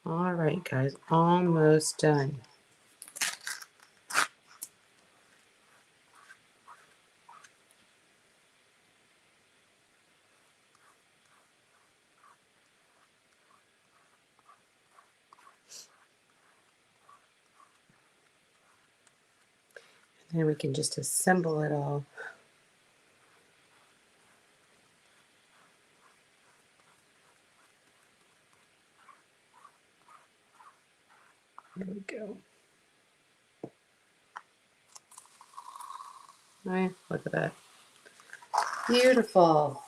All right, guys, almost done. And then we can just assemble it all. There we go. All right, look at that. Beautiful.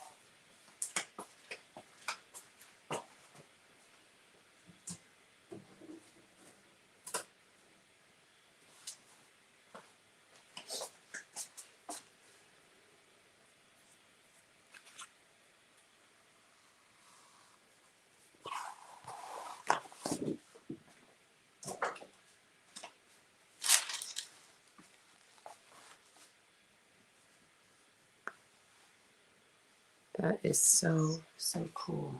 That is so, so cool.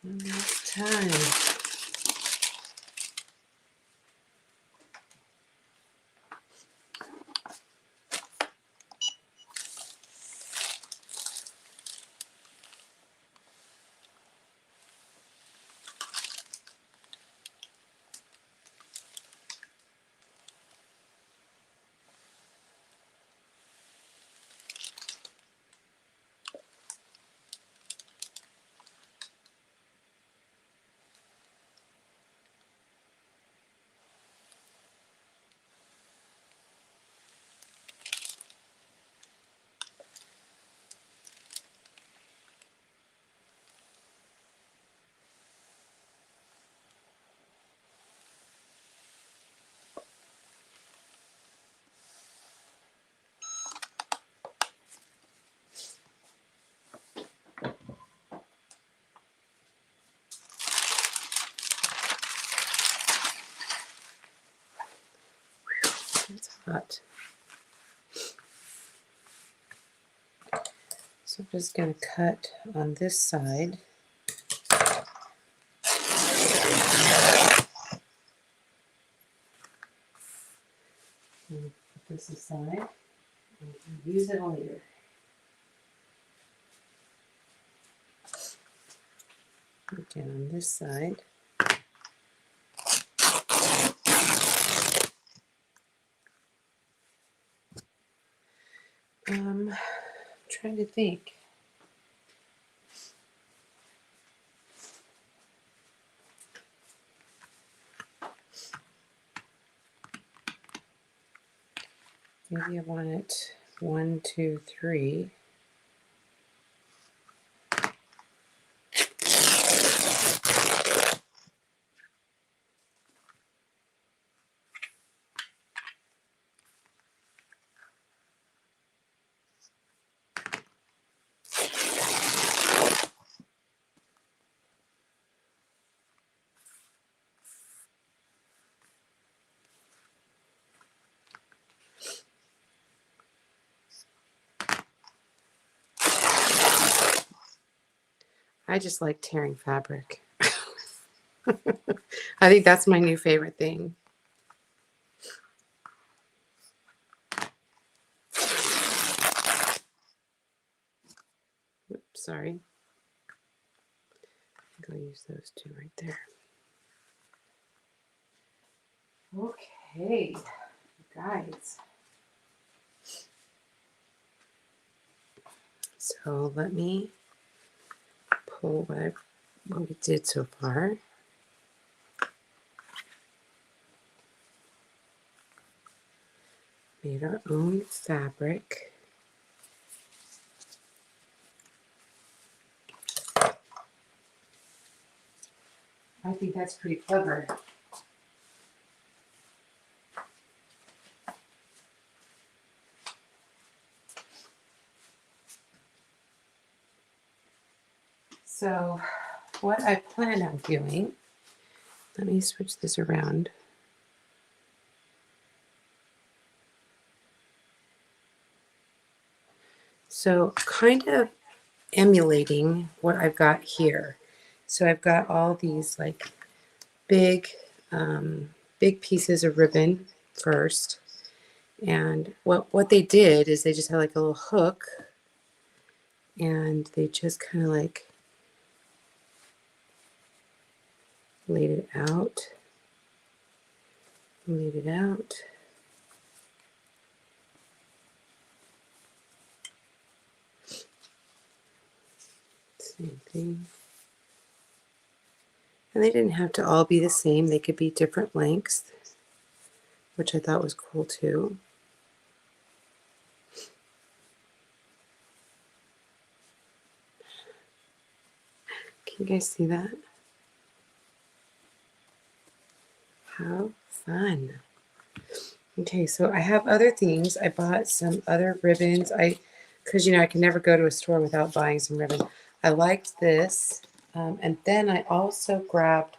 One last time. It's hot. So I'm just going to cut on this side. And put this aside. And use it later. Again on this side. Trying to think. Maybe I want it 1, 2, 3. I just like tearing fabric. I think that's my new favorite thing. Oops, sorry. I think I'll use those two right there. Okay, guys. So let me pull what we did so far. Made our own fabric. I think that's pretty clever. So what I plan on doing, let me switch this around. So kind of emulating what I've got here. So I've got all these like big pieces of ribbon first. And what they did is they just had like a little hook and they just kind of like laid it out. Laid it out. Same thing. And they didn't have to all be the same. They could be different lengths, which I thought was cool too. Can you guys see that? How fun. Okay, so I have other things. I bought some other ribbons. Because I can never go to a store without buying some ribbon. I liked this. And then I also grabbed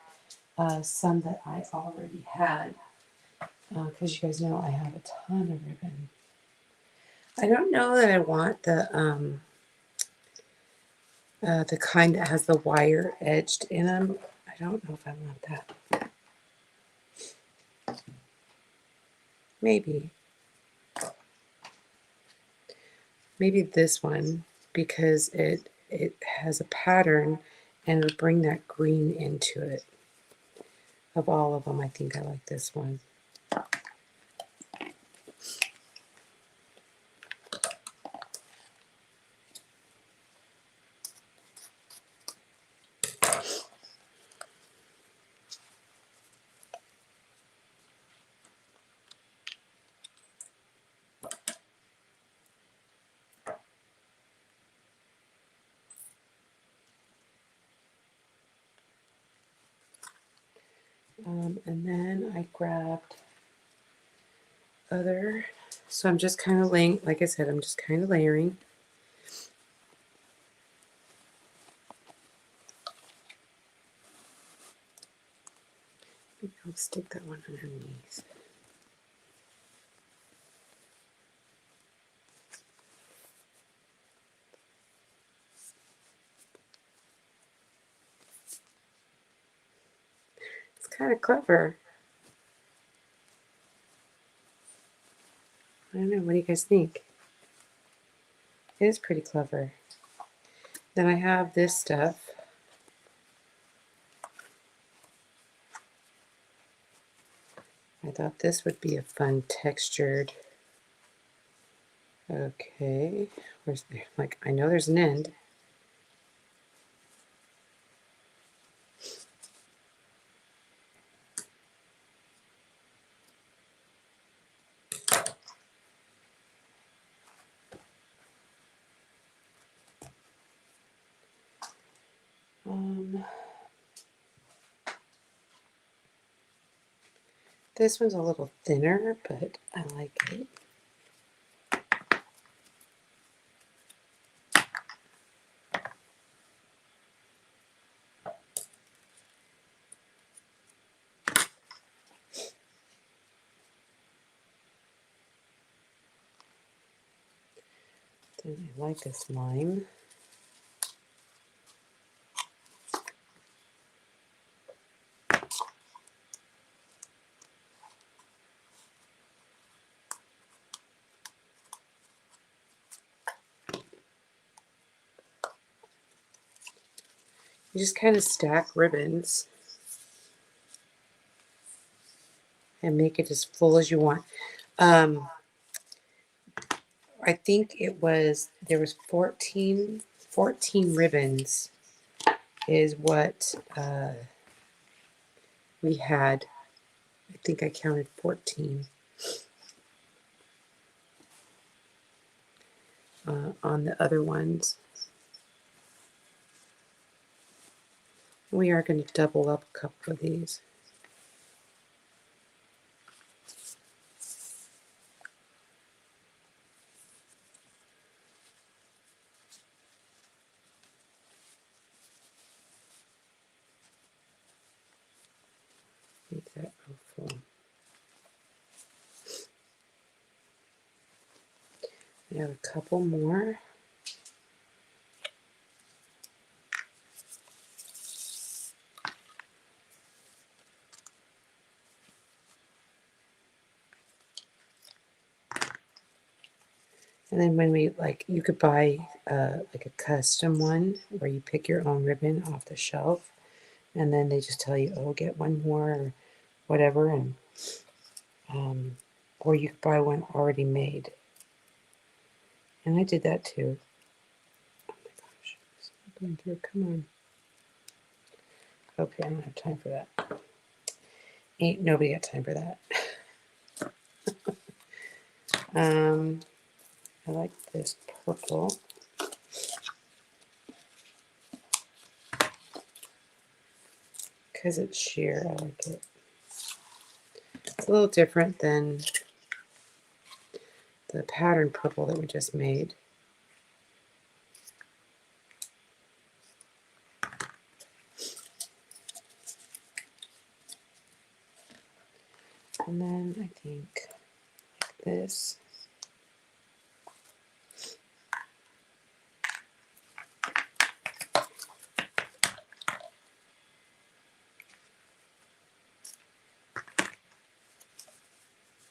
some that I already had. Because you guys know I have a ton of ribbon. I don't know that I want the kind that has the wire edged in them. I don't know if I want that. Maybe this one, because it has a pattern and it'll bring that green into it. Of all of them, I think I like this one. And then I grabbed other, so I'm just kind of laying, like I said, I'm just kind of layering. Maybe I'll stick that one underneath. kind of clever. I don't know. What do you guys think? It is pretty clever. Then I have this stuff. I thought this would be a fun textured. Okay. Where's there? Like, I know there's an end. This one's a little thinner, but I like it. Then I like this lime. You just kind of stack ribbons and make it as full as you want. I think there was 14 ribbons is what we had. I think I counted 14 on the other ones. We are going to double up a couple of these. Make that go full. I have a couple more. And then when we, like, you could buy like a custom one where you pick your own ribbon off the shelf, and then they just tell you, oh, get one more or whatever, and or you could buy one already made. And I did that too. Oh my gosh, it's not going through. Come on. Okay, I don't have time for that. Ain't nobody got time for that. I like this purple. Because it's sheer, I like it. It's a little different than the pattern purple that we just made. And then I think like this.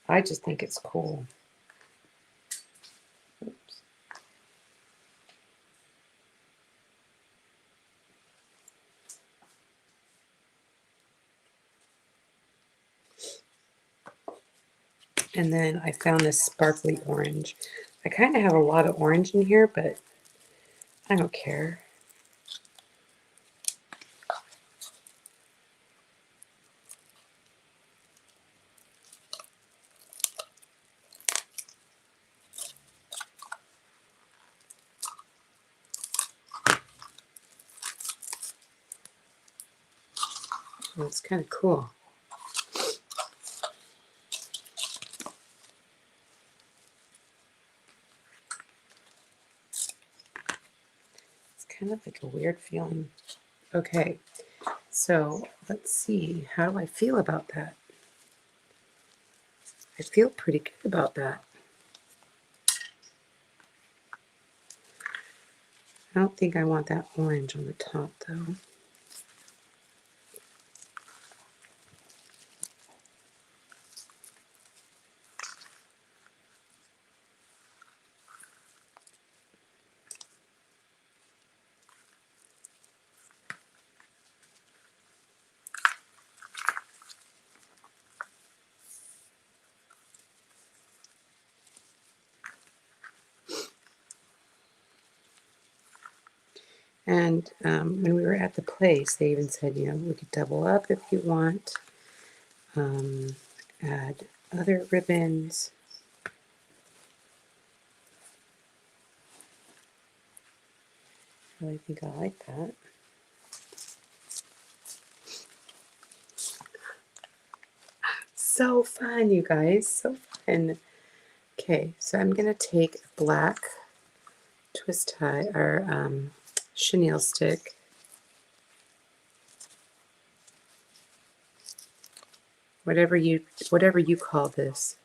I just think it's cool. Oops. And then I found this sparkly orange. I kind of have a lot of orange in here, but I don't care. Well, it's kind of cool. It's kind of like a weird feeling. Okay, so let's see. How do I feel about that? I feel pretty good about that. I don't think I want that orange on the top though. And when we were at the place, they even said, you know, we could double up if you want, add other ribbons. I really think I like that. So fun, you guys, so fun. Okay, so I'm going to take a black twist tie or chenille stick. Whatever you call this.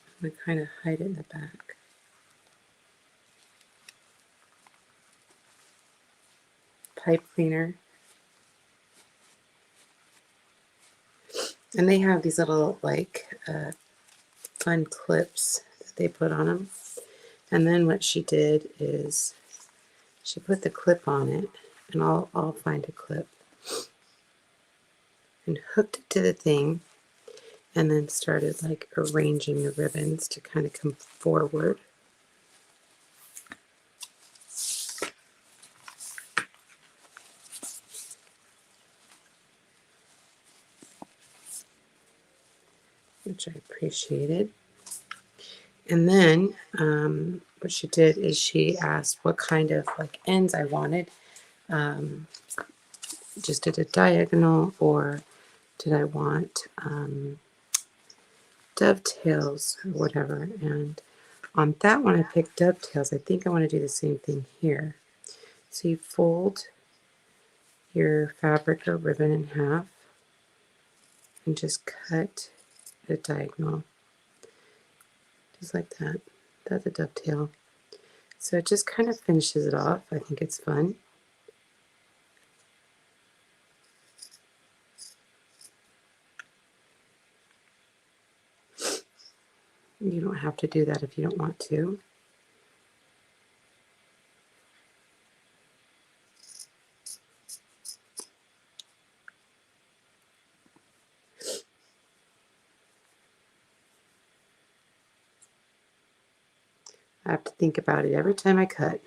I'm going to kind of hide it in the back. Pipe cleaner. And they have these little like fun clips that they put on them. And then what she did is she put the clip on it, and I'll find a clip, and hooked it to the thing, and then started like arranging the ribbons to kind of come forward. Which I appreciated. And then what she did is she asked what kind of like ends I wanted. Just did a diagonal, or did I want dovetails or whatever. And on that one I picked dovetails. I think I want to do the same thing here. So you fold your fabric or ribbon in half and just cut a diagonal. Just like that. That's a dovetail. So it just kind of finishes it off. I think it's fun. You don't have to do that if you don't want to. I have to think about it every time I cut.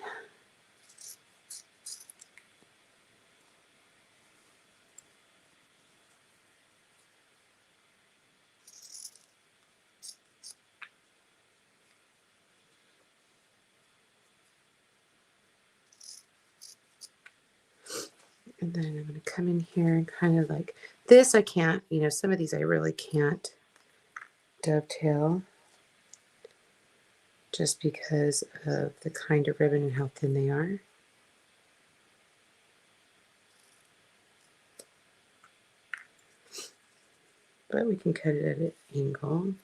And then I'm going to come in here and kind of like this. I can't, you know, some of these I really can't dovetail just because of the kind of ribbon and how thin they are. But we can cut it at an angle.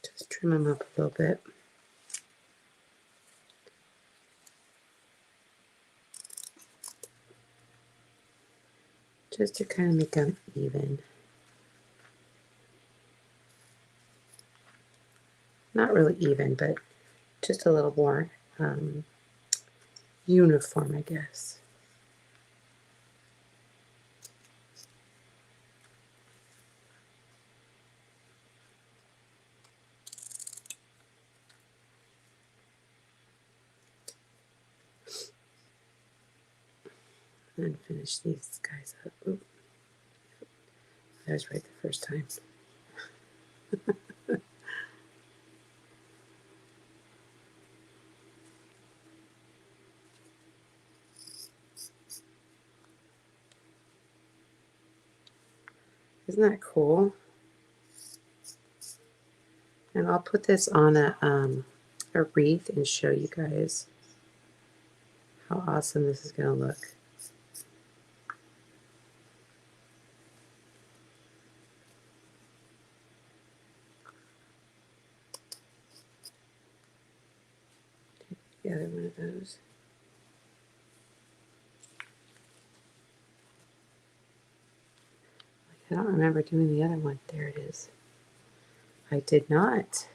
Just trim them up a little bit. Just to kind of make them even. Not really even, but just a little more uniform, I guess. And finish these guys up. Oop. I was right the first time. Isn't that cool? And I'll put this on a wreath and show you guys how awesome this is going to look. Take the other one of those. I don't remember doing the other one. There it is. I did not.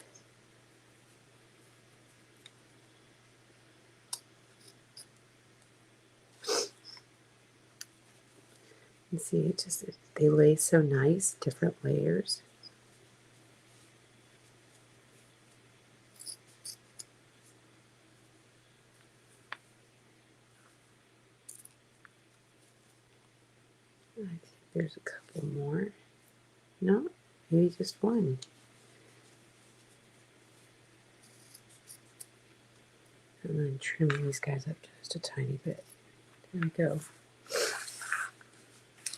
And see, they lay so nice, different layers. I think there's a couple more. No, maybe just one. And then trim these guys up just a tiny bit. There we go.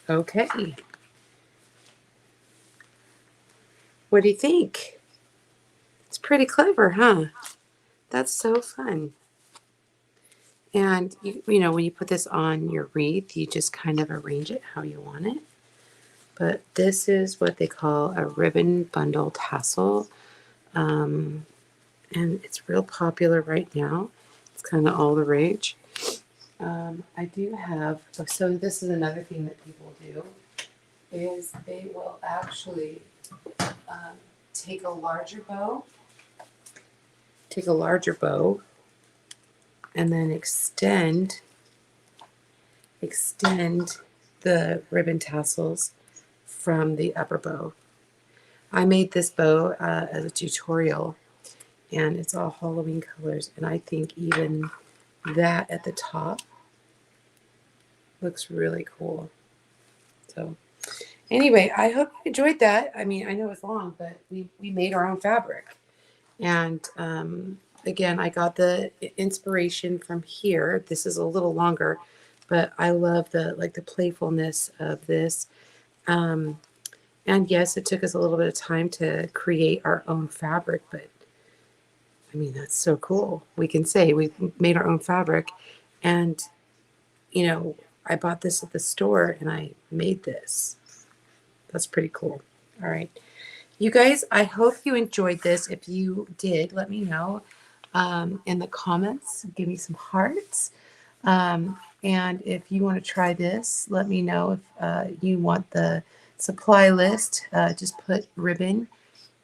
Okay. What do you think? It's pretty clever, huh? That's so fun. And you know, when you put this on your wreath, you just kind of arrange it how you want it. But this is what they call a ribbon bundle tassel. And it's real popular right now. It's kind of all the rage. I do have, so this is another thing that people do, is they will actually take a larger bow, and then extend the ribbon tassels from the upper bow. I made this bow as a tutorial, and it's all Halloween colors, and I think even that at the top looks really cool. So anyway, I hope you enjoyed that. I mean, I know it's long, but we made our own fabric. And again, I got the inspiration from here. This is a little longer, but I love the playfulness of this. And yes, it took us a little bit of time to create our own fabric, but I mean, that's so cool. We can say we made our own fabric, and you know, I bought this at the store and I made this. That's pretty cool. All right. You guys, I hope you enjoyed this. If you did, let me know in the comments. Give me some hearts. And if you want to try this, let me know. If you want the supply list, just put ribbon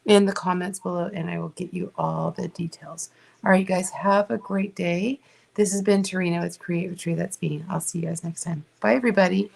in the comments below and I will get you all the details. All right, you guys, have a great day. This has been Tarina with Create with Tree. That's me. I'll see you guys next time. Bye, everybody.